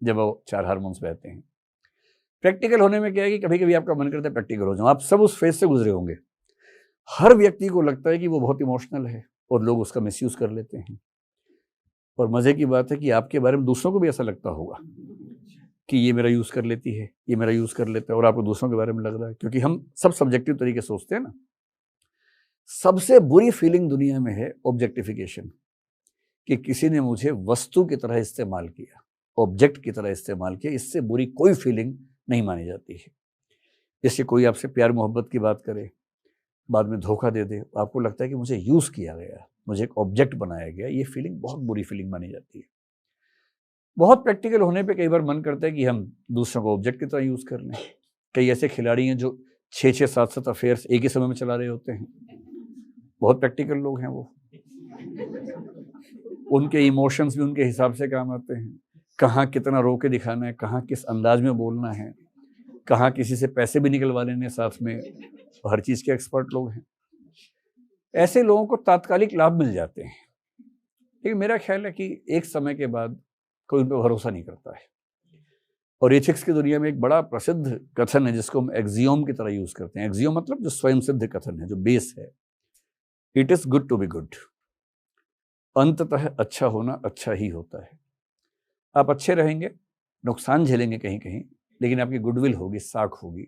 जब वो 4 हार्मोन्स बहते हैं। प्रैक्टिकल होने में क्या है कि कभी कभी आपका मन करता है प्रैक्टिकल हो जाओ। आप सब उस फेज से गुजरे होंगे। हर व्यक्ति को लगता है कि वो बहुत इमोशनल है और लोग उसका मिसयूज कर लेते हैं। और मजे की बात है कि आपके बारे में दूसरों को भी ऐसा लगता होगा कि ये मेरा यूज कर लेती है, ये मेरा यूज कर लेता है, और आपको दूसरों के बारे में लग रहा है, क्योंकि हम सब सब्जेक्टिव तरीके से सोचते हैं ना। सबसे बुरी फीलिंग दुनिया में है ऑब्जेक्टिफिकेशन, कि किसी ने मुझे वस्तु की तरह इस्तेमाल किया, ऑब्जेक्ट की तरह इस्तेमाल किया। इससे बुरी कोई फीलिंग नहीं मानी जाती है। इससे कोई आपसे प्यार मोहब्बत की बात करे, बाद में धोखा दे दे, आपको लगता है कि मुझे यूज किया गया, मुझे एक ऑब्जेक्ट बनाया गया, ये फीलिंग बहुत बुरी फीलिंग मानी जाती है। बहुत प्रैक्टिकल होने पे कई बार मन करता है कि हम दूसरों को ऑब्जेक्ट की तरह यूज कर लें। कई ऐसे खिलाड़ी हैं जो 6-6, 7-7 अफेयर्स एक ही समय में चला रहे होते हैं। बहुत प्रैक्टिकल लोग हैं वो। उनके इमोशंस भी उनके हिसाब से काम आते हैं। कहाँ कितना रो के दिखाना है, कहाँ किस अंदाज में बोलना है, कहाँ किसी से पैसे भी निकलवा लेने साथ में, हर चीज के एक्सपर्ट लोग हैं। ऐसे लोगों को तात्कालिक लाभ मिल जाते हैं, लेकिन मेरा ख्याल है कि एक समय के बाद कोई उन पर भरोसा नहीं करता है। और एथिक्स की दुनिया में एक बड़ा प्रसिद्ध कथन है जिसको हम एक्सियोम की तरह यूज करते हैं। एक्सियोम मतलब जो स्वयं सिद्ध कथन है, जो बेस है। It is good to be good. अंततः अच्छा होना अच्छा ही होता है। आप अच्छे रहेंगे, नुकसान झेलेंगे कहीं कहीं, लेकिन आपकी गुडविल होगी, साख होगी,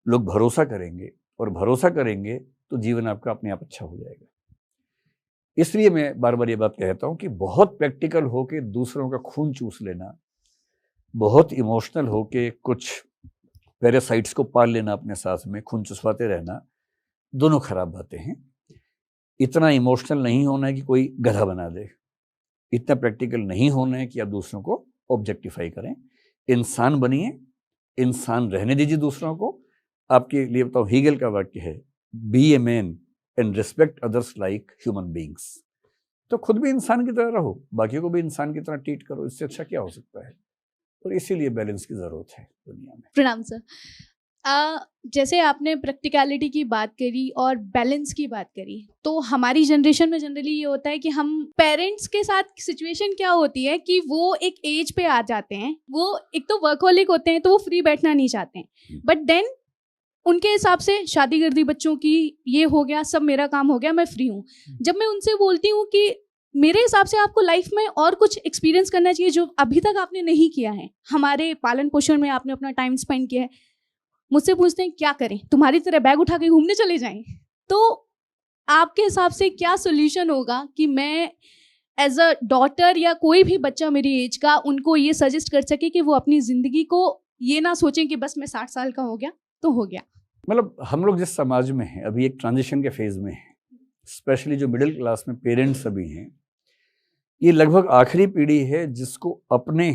लोग भरोसा करेंगे, और भरोसा करेंगे तो जीवन आपका अपने आप अच्छा हो जाएगा। इसलिए मैं बार बार ये बात कहता हूं कि बहुत प्रैक्टिकल होके दूसरों का खून चूस लेना, बहुत इमोशनल होके कुछ पैरासाइट्स को पाल लेना अपने साथ में, खून चुसवाते रहना, दोनों खराब बातें हैं। इतना इमोशनल नहीं होना है कि कोई गधा बना दे, इतना प्रैक्टिकल नहीं होना है कि आप दूसरों को ऑब्जेक्टिफाई करें। इंसान बनिए, इंसान रहने दीजिए दूसरों को। आपके लिए बताओ, हीगल का वाक्य है, be a man and respect others like human beings. तो खुद भी इंसान की तरह रहो, बाकियों को भी इंसान की तरह ट्रीट करो। इससे अच्छा क्या हो सकता है? और इसीलिए बैलेंस की जरूरत है दुनिया में। प्रणाम सर। जैसे आपने प्रैक्टिकलिटी की बात करी और बैलेंस की बात करी, तो हमारी जनरेशन में जनरली ये होता है कि हम पेरेंट्स के साथ सिचुएशन क्या होती है कि वो एक एज पे आ जाते हैं, वो एक तो वर्कहोलिक होते हैं, तो वो फ्री बैठना नहीं चाहते हैं, बट देन उनके हिसाब से शादी कर दी बच्चों की, ये हो गया, सब मेरा काम हो गया, मैं फ्री हूँ। जब मैं उनसे बोलती हूँ कि मेरे हिसाब से आपको लाइफ में और कुछ एक्सपीरियंस करना चाहिए जो अभी तक आपने नहीं किया है, हमारे पालन पोषण में आपने अपना टाइम स्पेंड किया है, मुझसे पूछते हैं क्या करें, तुम्हारी तरह बैग उठा के घूमने चले जाएं? तो आपके हिसाब से क्या सोल्यूशन होगा कि मैं एज अ डॉटर या कोई भी बच्चा मेरी एज का उनको ये सजेस्ट कर सके कि वो अपनी ज़िंदगी को ये ना सोचें कि बस मैं 60 साल का हो गया तो हो गया। मतलब हम लोग जिस समाज में हैं अभी एक ट्रांजिशन के फेज में हैं, स्पेशली जो मिडिल क्लास में पेरेंट्स अभी हैं, ये लगभग आखिरी पीढ़ी है जिसको अपने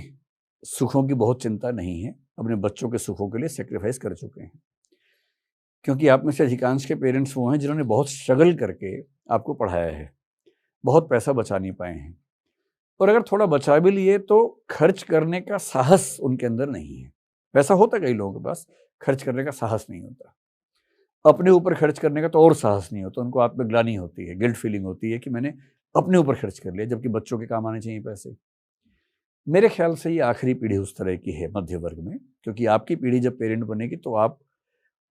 सुखों की बहुत चिंता नहीं है, अपने बच्चों के सुखों के लिए सेक्रीफाइस कर चुके हैं। क्योंकि आप में से अधिकांश के पेरेंट्स वो हैं जिन्होंने बहुत स्ट्रगल करके आपको पढ़ाया है, बहुत पैसा बचा नहीं पाए हैं, और अगर थोड़ा बचा भी लिए तो खर्च करने का साहस उनके अंदर नहीं है। पैसा होता कई लोगों के पास, खर्च करने का साहस नहीं होता। अपने ऊपर खर्च करने का तो और साहस नहीं होता, उनको आत्मग्लानि होती है, गिल्ट फीलिंग होती है कि मैंने अपने ऊपर खर्च कर लिया, जबकि बच्चों के काम आने चाहिए पैसे। मेरे ख्याल से ये आखिरी पीढ़ी उस तरह की है मध्य वर्ग में, क्योंकि आपकी पीढ़ी जब पेरेंट बनेगी तो आप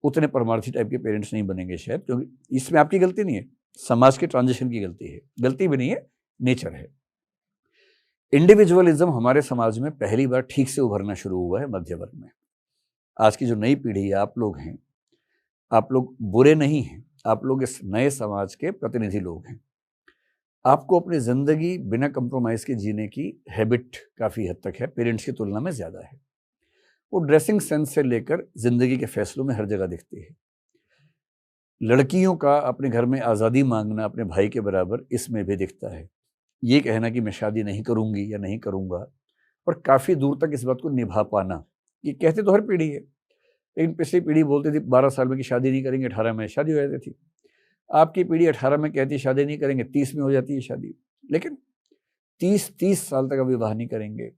उतने परमार्थी टाइप के पेरेंट्स नहीं बनेंगे शायद, क्योंकि इसमें आपकी गलती नहीं है, समाज के ट्रांजिशन की गलती है, गलती भी नहीं है, नेचर है। इंडिविजुअलिज्म हमारे समाज में पहली बार ठीक से उभरना शुरू हुआ है मध्य वर्ग में। आज की जो नई पीढ़ी है, आप लोग हैं, आप लोग बुरे नहीं हैं, आप लोग इस नए समाज के प्रतिनिधि लोग हैं। आपको अपनी ज़िंदगी बिना कंप्रोमाइज़ के जीने की हैबिट काफ़ी हद तक है, पेरेंट्स की तुलना में ज़्यादा है। वो ड्रेसिंग सेंस से लेकर ज़िंदगी के फैसलों में हर जगह दिखती है। लड़कियों का अपने घर में आज़ादी मांगना अपने भाई के बराबर इसमें भी दिखता है। ये कहना कि मैं शादी नहीं करूँगी या नहीं करूँगा, और काफ़ी दूर तक इस बात को निभा पाना, ये कहते तो हर पीढ़ी है, लेकिन पिछली पीढ़ी बोलती थी 12 साल में कि शादी नहीं करेंगे, 18 में शादी हो जाती थी। आपकी पीढ़ी 18 में कहती शादी नहीं करेंगे, 30 में हो जाती है शादी, लेकिन 30 साल तक विवाह नहीं करेंगे।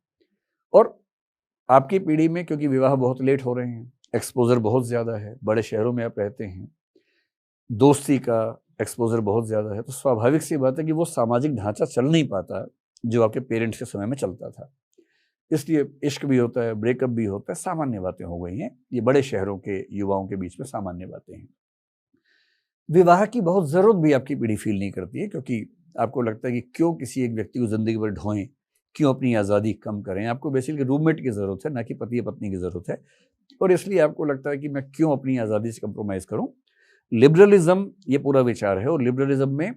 और आपकी पीढ़ी में क्योंकि विवाह बहुत लेट हो रहे हैं, एक्सपोजर बहुत ज़्यादा है, बड़े शहरों में आप रहते हैं, दोस्ती का एक्सपोजर बहुत ज़्यादा है, तो स्वाभाविक सी बात है कि वो सामाजिक ढांचा चल नहीं पाता जो आपके पेरेंट्स के समय में चलता था। इसलिए इश्क भी होता है, ब्रेकअप भी होता है, सामान्य बातें हो गई हैं। ये बड़े शहरों के युवाओं के बीच में सामान्य बातें हैं। विवाह की बहुत ज़रूरत भी आपकी पीढ़ी फील नहीं करती है, क्योंकि आपको लगता है कि क्यों किसी एक व्यक्ति को ज़िंदगी भर ढोएं, क्यों अपनी आज़ादी कम करें। आपको बेसिकली रूममेट की ज़रूरत है, ना कि पति या पत्नी की ज़रूरत है, और इसलिए आपको लगता है कि मैं क्यों अपनी आज़ादी से कंप्रोमाइज़ करूं। लिबरलिज्म ये पूरा विचार है, और लिबरलिज्म में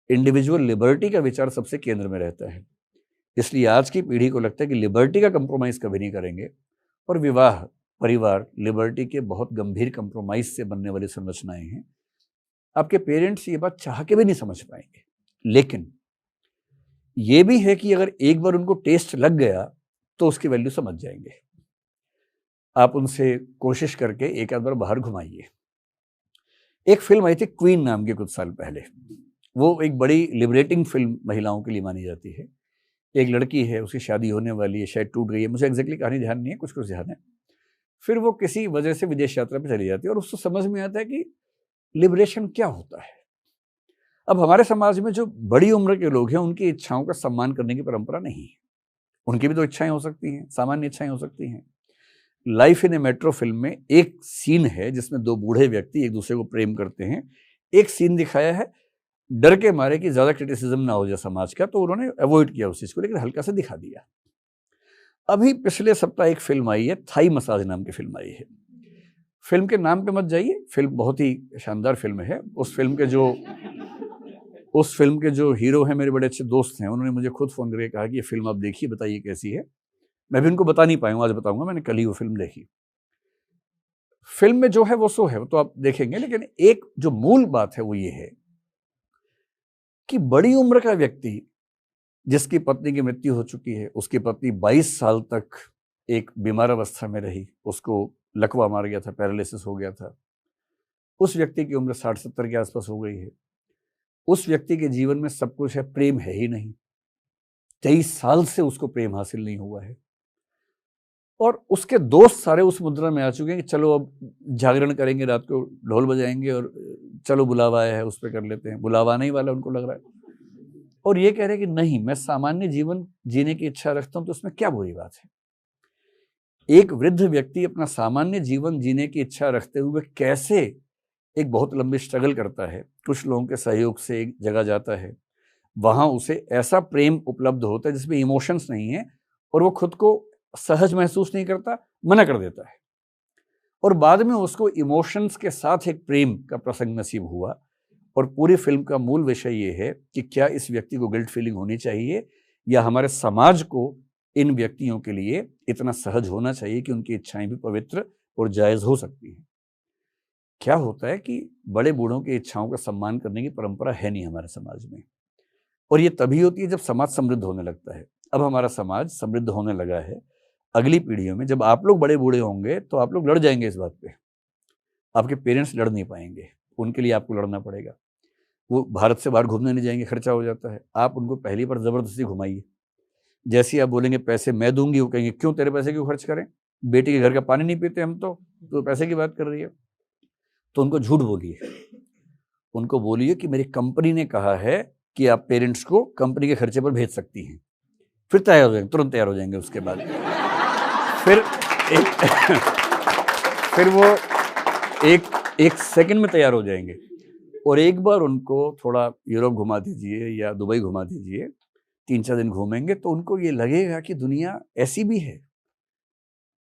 इंडिविजुअल लिबर्टी का विचार सबसे केंद्र में रहता है। इसलिए आज की पीढ़ी को लगता है कि लिबर्टी का कंप्रोमाइज़ कभी नहीं करेंगे, और विवाह, परिवार लिबर्टी के बहुत गंभीर कंप्रोमाइज़ से बनने वाली संरचनाएं हैं। आपके पेरेंट्स ये बात चाह के भी नहीं समझ पाएंगे, लेकिन ये भी है कि अगर एक बार उनको टेस्ट लग गया तो उसकी वैल्यू समझ जाएंगे। आप उनसे कोशिश करके एक आध बार बाहर घुमाइए। एक फिल्म आई थी क्वीन नाम की कुछ साल पहले, वो एक बड़ी लिबरेटिंग फिल्म महिलाओं के लिए मानी जाती है। एक लड़की है, उसकी शादी होने वाली है, शायद टूट गई है, मुझे एग्जैक्टली कहानी ध्यान नहीं है, कुछ ध्यान है। फिर वो किसी वजह से विदेश यात्रा पर चली जाती है, और उसको समझ में आता है कि लिबरेशन क्या होता है। अब हमारे समाज में जो बड़ी उम्र के लोग हैं, उनकी इच्छाओं का सम्मान करने की परंपरा नहीं है। उनकी भी तो इच्छाएं हो सकती हैं, सामान्य इच्छाएं हो सकती हैं। Life in A metro film में एक सीन है जिसमें दो बूढ़े व्यक्ति एक दूसरे को प्रेम करते हैं। एक सीन दिखाया है, डर के मारे कि ज़्यादा क्रिटिसिज्म ना हो जाए समाज का, तो उन्होंने अवॉइड किया उस चीज़ को, लेकिन हल्का सा दिखा दिया। अभी पिछले सप्ताह एक फिल्म आई है, थाई मसाज नाम की फिल्म आई है। फिल्म के नाम पे मत जाइए, फिल्म बहुत ही शानदार फिल्म है। उस फिल्म के जो हीरो हैं मेरे बड़े अच्छे दोस्त हैं, उन्होंने मुझे खुद फ़ोन करके कहा कि ये फिल्म आप देखिए, बताइए कैसी है। मैं भी उनको बता नहीं पाया हूँ, आज बताऊंगा। मैंने कल ही वो फिल्म देखी। फिल्म में जो है वो सो है, वो तो आप देखेंगे, लेकिन एक जो मूल बात है वो ये है कि बड़ी उम्र का व्यक्ति जिसकी पत्नी की मृत्यु हो चुकी है, उसकी पत्नी 22 साल तक एक बीमार अवस्था में रही, उसको लकवा मार गया था, पैरालिसिस हो गया था। उस व्यक्ति की उम्र 60-70 के आसपास हो गई है। उस व्यक्ति के जीवन में सब कुछ है, प्रेम है ही नहीं। 23 साल से उसको प्रेम हासिल नहीं हुआ है, और उसके दोस्त सारे उस मुद्रा में आ चुके हैं कि चलो अब जागरण करेंगे, रात को ढोल बजाएंगे, और चलो बुलावा आया है उस पर कर लेते हैं। बुलावा आने ही वाला उनको लग रहा है, और ये कह रहे हैं कि नहीं, मैं सामान्य जीवन जीने की इच्छा रखता हूं, तो उसमें क्या बुरी बात है। एक वृद्ध व्यक्ति अपना सामान्य जीवन जीने की इच्छा रखते हुए कैसे एक बहुत लंबी स्ट्रगल करता है, कुछ लोगों के सहयोग से एक जगह जाता है, वहां उसे ऐसा प्रेम उपलब्ध होता है जिसमें इमोशंस नहीं है, और वो खुद को सहज महसूस नहीं करता, मना कर देता है, और बाद में उसको इमोशंस के साथ एक प्रेम का प्रसंग नसीब हुआ। और पूरी फिल्म का मूल विषय ये है कि क्या इस व्यक्ति को गिल्ट फीलिंग होनी चाहिए, या हमारे समाज को इन व्यक्तियों के लिए इतना सहज होना चाहिए कि उनकी इच्छाएं भी पवित्र और जायज़ हो सकती हैं। क्या होता है कि बड़े बूढ़ों की इच्छाओं का सम्मान करने की परंपरा है नहीं हमारे समाज में, और ये तभी होती है जब समाज समृद्ध होने लगता है। अब हमारा समाज समृद्ध होने लगा है, अगली पीढ़ियों में जब आप लोग बड़े बूढ़े होंगे तो आप लोग लड़ जाएंगे इस बात पे। आपके पेरेंट्स लड़ नहीं पाएंगे, उनके लिए आपको लड़ना पड़ेगा। वो भारत से बाहर घूमने नहीं जाएंगे, खर्चा हो जाता है। आप उनको पहली बार ज़बरदस्ती घुमाइए। जैसे ही आप बोलेंगे पैसे मैं दूंगी, वो कहेंगे क्यों, तेरे पैसे क्यों खर्च करें, बेटी के घर का पानी नहीं पीते हम तो पैसे की बात कर रही है। तो उनको झूठ बोलिए, उनको बोलिए कि मेरी कंपनी ने कहा है कि आप पेरेंट्स को कंपनी के खर्चे पर भेज सकती हैं। फिर तैयार हो जाएंगे, तुरंत तैयार हो जाएंगे। उसके बाद फिर वो एक सेकंड में तैयार हो जाएंगे। और एक बार उनको थोड़ा यूरोप घुमा दीजिए या दुबई घुमा दीजिए, 3-4 दिन घूमेंगे तो उनको ये लगेगा कि दुनिया ऐसी भी है।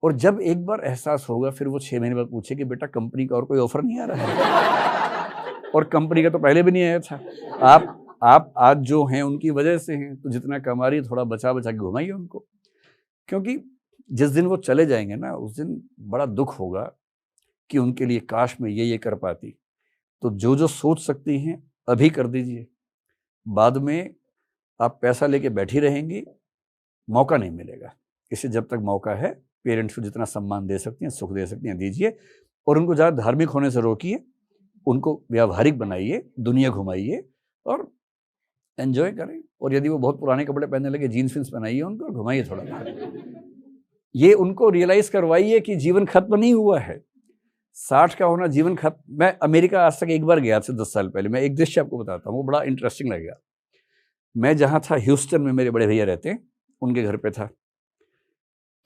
और जब एक बार एहसास होगा, फिर वो 6 महीने बाद पूछे कि बेटा कंपनी का और कोई ऑफर नहीं आ रहा है? और कंपनी का तो पहले भी नहीं आया था। आप आज जो हैं उनकी वजह से हैं, तो जितना कमा रही है थोड़ा बचा बचा के घुमाइए उनको। क्योंकि जिस दिन वो चले जाएंगे ना, उस दिन बड़ा दुख होगा कि उनके लिए काश मैं ये कर पाती। तो जो सोच सकती हैं अभी कर दीजिए, बाद में आप पैसा लेके बैठी रहेंगी, मौका नहीं मिलेगा। इसलिए जब तक मौका है, पेरेंट्स को जितना सम्मान दे सकती हैं, सुख दे सकती हैं, दीजिए। और उनको ज़्यादा धार्मिक होने से रोकिए, उनको व्यावहारिक बनाइए, दुनिया घुमाइए और एंजॉय करें। और यदि वो बहुत पुराने कपड़े पहनने लगे, जीन्स विन्स पहनाइए उनको और घुमाइए थोड़ा। ये उनको रियलाइज करवाइए कि जीवन खत्म नहीं हुआ है। 60 का होना जीवन खत्म। मैं अमेरिका आज तक एक बार गया था 10 साल पहले। मैं एक दृश्य आपको बताता हूँ, वो बड़ा इंटरेस्टिंग लगेगा। मैं जहाँ था ह्यूस्टन में, मेरे बड़े भैया रहते हैं, उनके घर पे था।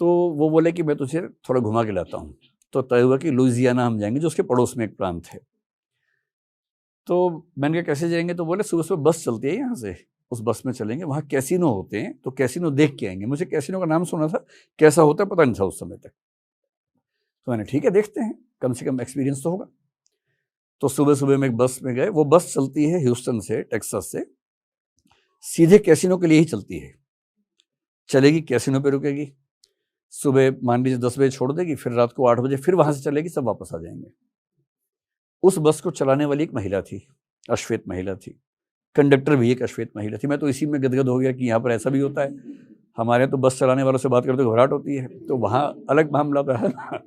तो वो बोले कि मैं तुझे थोड़ा घुमा के लाता हूँ। तो तय हुआ कि लुइसियाना हम जाएंगे, जो उसके पड़ोस में एक प्रांत है। तो मैंने कहा कैसे जाएंगे? तो बोले सुबह सुबह बस चलती है यहाँ से, उस बस में चलेंगे, वहाँ कैसीनो होते हैं, तो कैसीनो देख के आएंगे। मुझे कैसीनो का नाम सुना था, कैसा होता है पता नहीं था उस समय तक। तो मैंने ठीक है देखते हैं, कम से कम एक्सपीरियंस तो होगा। तो सुबह सुबह में एक बस में गए। वो बस चलती है ह्यूस्टन से, टेक्सास से, सीधे कैसीनो के लिए ही चलती है। चलेगी, कैसीनो पे रुकेगी, सुबह मान लीजिए 10 बजे छोड़ देगी, फिर रात को 8 बजे फिर वहां से चलेगी, सब वापस आ जाएंगे। उस बस को चलाने वाली एक महिला थी, अश्वेत महिला थी। कंडक्टर भी एक अश्वेत महिला थी। मैं तो इसी में गदगद हो गया कि यहाँ पर ऐसा भी होता है। हमारे यहाँ तो बस चलाने वालों से बात करते घबराहट होती है, तो वहाँ अलग मामला था ना।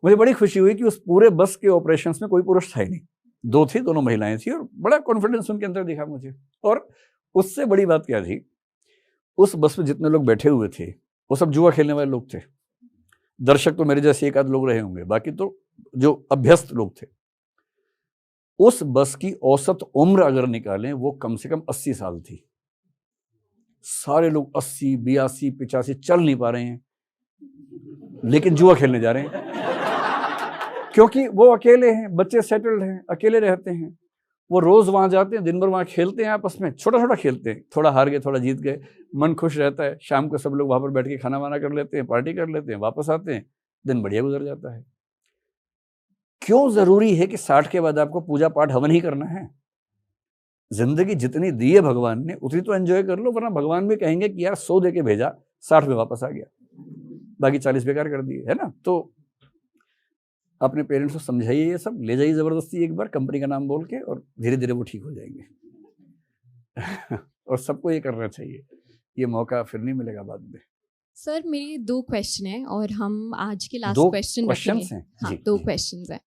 मुझे बड़ी खुशी हुई कि उस पूरे बस के ऑपरेशंस में कोई पुरुष था ही नहीं, 2 थे, दोनों महिलाएं थी, और बड़ा कॉन्फिडेंस उनके अंदर दिखा मुझे। और उससे बड़ी बात क्या थी, उस बस में जितने लोग बैठे हुए थे वो सब जुआ खेलने वाले लोग थे। दर्शक तो मेरे जैसे 1 आध लोग रहे होंगे, बाकी तो जो अभ्यस्त लोग थे। उस बस की औसत उम्र अगर निकालें, वो कम से कम 80 साल थी। सारे लोग 80, 82, 85 चल नहीं पा रहे हैं, लेकिन जुआ खेलने जा रहे हैं। क्योंकि वो अकेले हैं, बच्चे सेटल्ड हैं, अकेले रहते हैं। वो रोज वहां जाते हैं, दिन भर वहां खेलते हैं, आपस में छोटा छोटा खेलते हैं, थोड़ा हार गए, थोड़ा जीत गए, मन खुश रहता है। शाम को सब लोग वहां पर बैठ के खाना वाना कर लेते हैं, पार्टी कर लेते हैं, वापस आते हैं, दिन बढ़िया गुजर जाता है। क्यों जरूरी है कि 60 के बाद आपको पूजा पाठ हवन ही करना है? जिंदगी जितनी दी है भगवान ने, उतनी तो एंजॉय कर लो, वरना भगवान भी कहेंगे कि यार 100 दे के भेजा, 60 में वापस आ गया, बाकी 40 बेकार कर दिए, है ना। तो अपने पेरेंट्स को समझाइए, ये सब ले जाइए जबरदस्ती एक बार कंपनी का नाम बोल के, और धीरे धीरे वो ठीक हो जाएंगे। और सबको ये करना चाहिए, ये मौका फिर नहीं मिलेगा बाद में। सर मेरे 2 क्वेश्चन हैं और हम आज के लास्ट 2 क्वेश्चन क्वेश्चंस हैं? हाँ, जी, 2 जी। क्वेश्चंस हैं।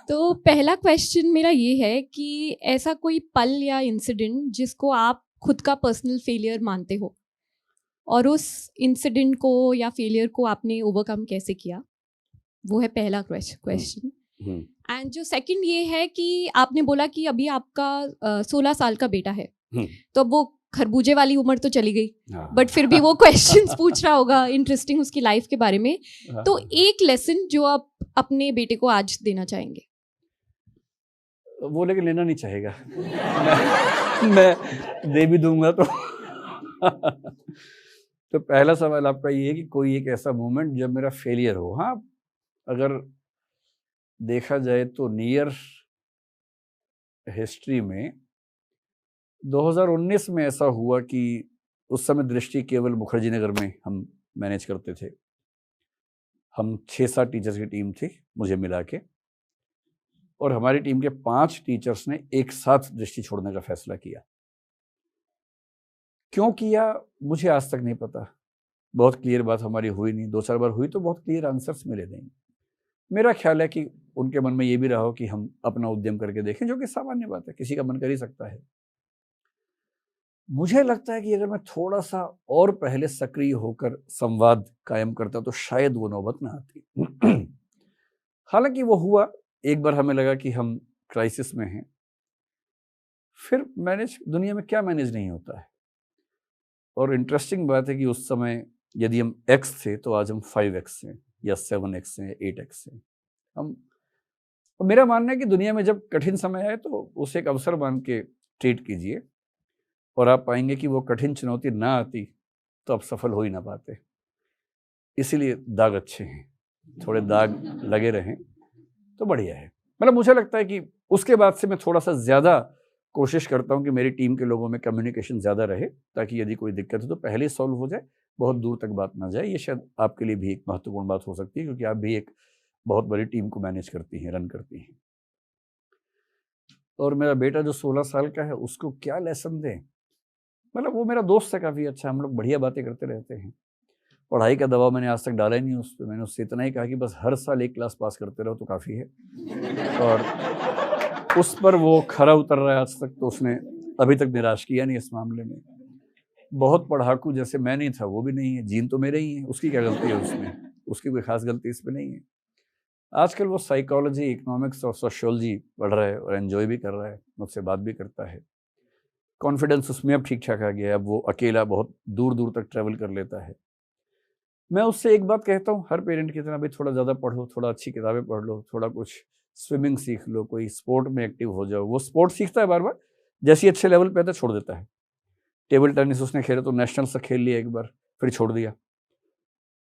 तो पहला क्वेश्चन मेरा ये है कि ऐसा कोई पल या इंसिडेंट जिसको आप खुद का पर्सनल फेलियर मानते हो, और उस इंसिडेंट को या फेलियर को आपने ओवरकम कैसे किया, वो है पहला क्वेश्चन। एंड जो सेकंड ये है कि आपने बोला कि अभी आपका 16 साल का बेटा है, तो अब वो खरबूजे वाली उम्र तो चली गई, बट फिर भी वो क्वेश्चंस पूछ रहा होगा इंटरेस्टिंग उसकी लाइफ के बारे में। तो एक लेसन जो आप अपने बेटे को आज देना चाहेंगे? वो लेकिन लेना नहीं चाहेगा। मैं दे भी दूंगा तो। तो पहला सवाल आपका ये है कि कोई एक ऐसा मोमेंट जब मेरा फेलियर हो। हाँ, अगर देखा जाए तो नियर हिस्ट्री में 2019 में ऐसा हुआ कि उस समय दृष्टि केवल मुखर्जी नगर में हम मैनेज करते थे। हम 6-7 टीचर्स की टीम थी मुझे मिला के, और हमारी टीम के 5 टीचर्स ने एक साथ दृष्टि छोड़ने का फैसला किया। क्यों किया मुझे आज तक नहीं पता, बहुत क्लियर बात हमारी हुई नहीं। 2-4 बार हुई तो बहुत क्लियर आंसर्स मिले नहीं। मेरा ख्याल है कि उनके मन में ये भी रहा हो कि हम अपना उद्यम करके देखें, जो कि सामान्य बात है, किसी का मन कर ही सकता है। मुझे लगता है कि अगर मैं थोड़ा सा और पहले सक्रिय होकर संवाद कायम करता तो शायद वो नौबत ना आती। हालांकि वो हुआ, एक बार हमें लगा कि हम क्राइसिस में हैं। फिर मैनेज, दुनिया में क्या मैनेज नहीं होता है। और इंटरेस्टिंग बात है कि उस समय यदि हम x थे तो आज हम 5x हैं या 7x हैं, 8x हैं हम। और मेरा मानना है कि दुनिया में जब कठिन समय आए तो उसे एक अवसर मान के ट्रीट कीजिए, और आप पाएंगे कि वो कठिन चुनौती ना आती तो आप सफल हो ही ना पाते। इसीलिए दाग अच्छे हैं, थोड़े दाग लगे रहें तो बढ़िया है। मतलब मुझे लगता है कि उसके बाद से मैं थोड़ा सा ज़्यादा कोशिश करता हूं कि मेरी टीम के लोगों में कम्युनिकेशन ज़्यादा रहे, ताकि यदि कोई दिक्कत है तो पहले ही सॉल्व हो जाए, बहुत दूर तक बात ना जाए। ये शायद आपके लिए भी एक महत्वपूर्ण बात हो सकती है, क्योंकि आप भी एक बहुत बड़ी टीम को मैनेज करती हैं, रन करती हैं। और मेरा बेटा जो 16 साल का है, उसको क्या लेसन दें। मतलब वो मेरा दोस्त है काफ़ी अच्छा, हम लोग बढ़िया बातें करते रहते हैं। पढ़ाई का दबाव मैंने आज तक डाला ही नहीं उस पर। मैंने उससे इतना ही कहा कि बस हर साल एक क्लास पास करते रहो तो काफ़ी है, और उस पर वो खरा उतर रहा है आज तक। तो उसने अभी तक निराश किया नहीं इस मामले में। बहुत पढ़ाकू जैसे मैं नहीं था, वो भी नहीं है। जीन तो मेरे ही है, उसकी क्या गलती है उसमें, उसकी कोई खास गलती इस पर नहीं है। आजकल वो साइकोलॉजी, इकोनॉमिक्स और सोशियोलॉजी पढ़ रहा है और एंजॉय भी कर रहा है, मुझसे बात भी करता है। कॉन्फिडेंस उसमें अब ठीक ठाक आ गया है। अब वो अकेला बहुत दूर दूर तक ट्रैवल कर लेता है। मैं उससे एक बात कहता हूँ हर पेरेंट की तरह, भाई थोड़ा ज़्यादा पढ़ो, थोड़ा अच्छी किताबें पढ़ लो, थोड़ा कुछ स्विमिंग सीख लो, कोई स्पोर्ट में एक्टिव हो जाओ। वो स्पोर्ट सीखता है बार बार, जैसे अच्छे लेवल पे आता छोड़ देता है। टेबल टेनिस उसने खेला तो नेशनल से खेल लिया एक बार, फिर छोड़ दिया।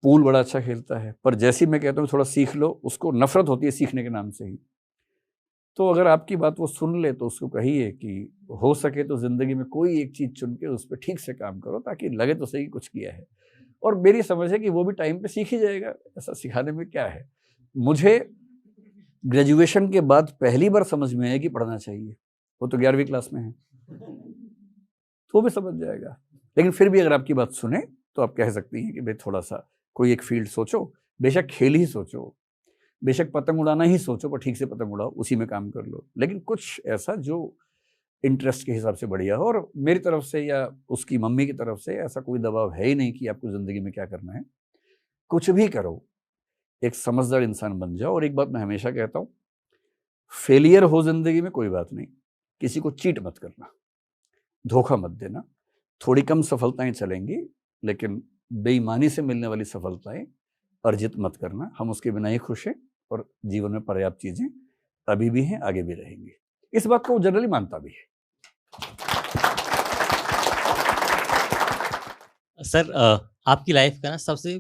पूल बड़ा अच्छा खेलता है, पर जैसे ही मैं कहता हूँ थोड़ा सीख लो, उसको नफरत होती है सीखने के नाम से ही। तो अगर आपकी बात वो सुन ले तो उसको कहिए कि हो सके तो ज़िंदगी में कोई एक चीज़ चुन के उस पर ठीक से काम करो, ताकि लगे तो सही कुछ किया है। और मेरी समझ है कि वो भी टाइम पे सीख ही जाएगा, ऐसा सिखाने में क्या है। मुझे ग्रेजुएशन के बाद पहली बार समझ में आया कि पढ़ना चाहिए। वो तो 11वीं क्लास में है, तो वो भी समझ जाएगा। लेकिन फिर भी अगर आपकी बात सुने तो आप कह सकती हैं कि भाई थोड़ा सा कोई एक फील्ड सोचो, बेशक खेल ही सोचो, बेशक पतंग उड़ाना ही सोचो, पर ठीक से पतंग उड़ाओ, उसी में काम कर लो। लेकिन कुछ ऐसा जो इंटरेस्ट के हिसाब से बढ़िया हो। और मेरी तरफ से या उसकी मम्मी की तरफ से ऐसा कोई दबाव है ही नहीं कि आपको ज़िंदगी में क्या करना है। कुछ भी करो, एक समझदार इंसान बन जाओ। और एक बात मैं हमेशा कहता हूँ, फेलियर हो ज़िंदगी में कोई बात नहीं, किसी को चीट मत करना, धोखा मत देना। थोड़ी कम सफलताएं चलेंगी, लेकिन बेईमानी से मिलने वाली सफलताएं अर्जित मत करना। हम उसके बिना ही खुश हैं, और जीवन में पर्याप्त चीज़ें अभी भी हैं, आगे भी रहेंगी। इस बात को वो जनरली मानता भी है। सर, आपकी लाइफ का ना सबसे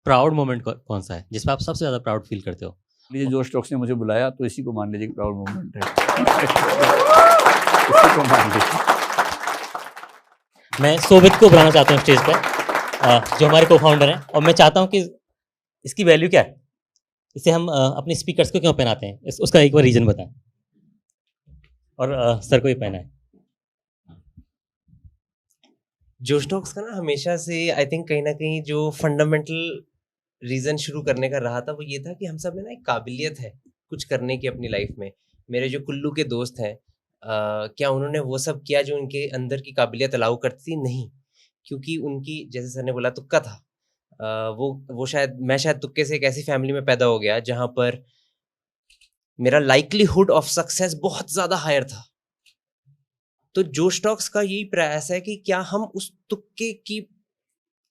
प्राउड मोमेंट कौन सा है, जिसमें आप सबसे ज़्यादा प्राउड फील करते हो? ये जोश टॉक्स ने मुझे बुलाया तो इसी को मान लीजिए कि प्राउड मोमेंट है। इसी को मान लीजिए। मैं सोबित को बुलाना चाहता हूँ स्टेज पर, जो हमारे को फाउंडर हैं, और मैं चाहता हूँ कि इसकी वैल्यू क्या है, इसे हम अपने स्पीकर्स को क्यों पहनाते हैं, उसका एक बार रीज़न बताएं। और सर को ही पहना है। जोश टॉक्स का ना हमेशा से आई थिंक कहीं ना कहीं जो फंडामेंटल रीज़न शुरू करने का रहा था वो ये था कि हम सब में ना एक काबिलियत है कुछ करने की अपनी लाइफ में। मेरे जो कुल्लू के दोस्त हैं, क्या उन्होंने वो सब किया जो उनके अंदर की काबिलियत अलाउ करती थी? नहीं, क्योंकि उनकी, जैसे सर ने बोला, तुक्का था। वो शायद, मैं शायद तुक्के से एक ऐसी फैमिली में पैदा हो गया जहाँ पर मेरा लाइकलीहुड ऑफ सक्सेस बहुत ज़्यादा हायर था। तो जोश टॉक्स का यही प्रयास है कि क्या हम उस तुक्के की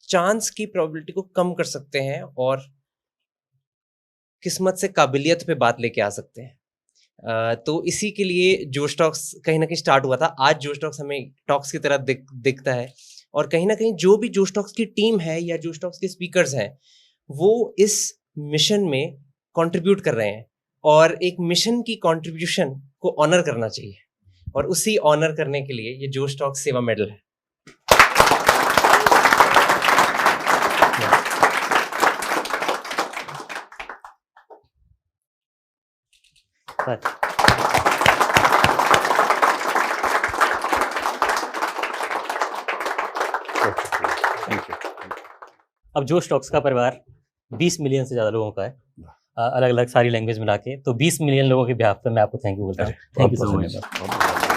चांस की प्रोबेबिलिटी को कम कर सकते हैं और किस्मत से काबिलियत पे बात लेके आ सकते हैं। तो इसी के लिए जोश टॉक्स कहीं ना कहीं स्टार्ट हुआ था। आज जोश टॉक्स हमें टॉक्स की तरह दिखता है, और कहीं ना कहीं जो भी जोश टॉक्स की टीम है या जोश टॉक्स के स्पीकर्स हैं वो इस मिशन में कंट्रीब्यूट कर रहे हैं, और एक मिशन की कंट्रीब्यूशन को ऑनर करना चाहिए, और उसी ऑनर करने के लिए ये जोश टॉक्स सेवा मेडल है। अब जोश टॉक्स का परिवार 20 मिलियन से ज़्यादा लोगों का है, अलग अलग सारी लैंग्वेज मिला के, तो 20 मिलियन लोगों के बिहाफ पे मैं आपको थैंक यू बोलता हूँ। Thank you so much.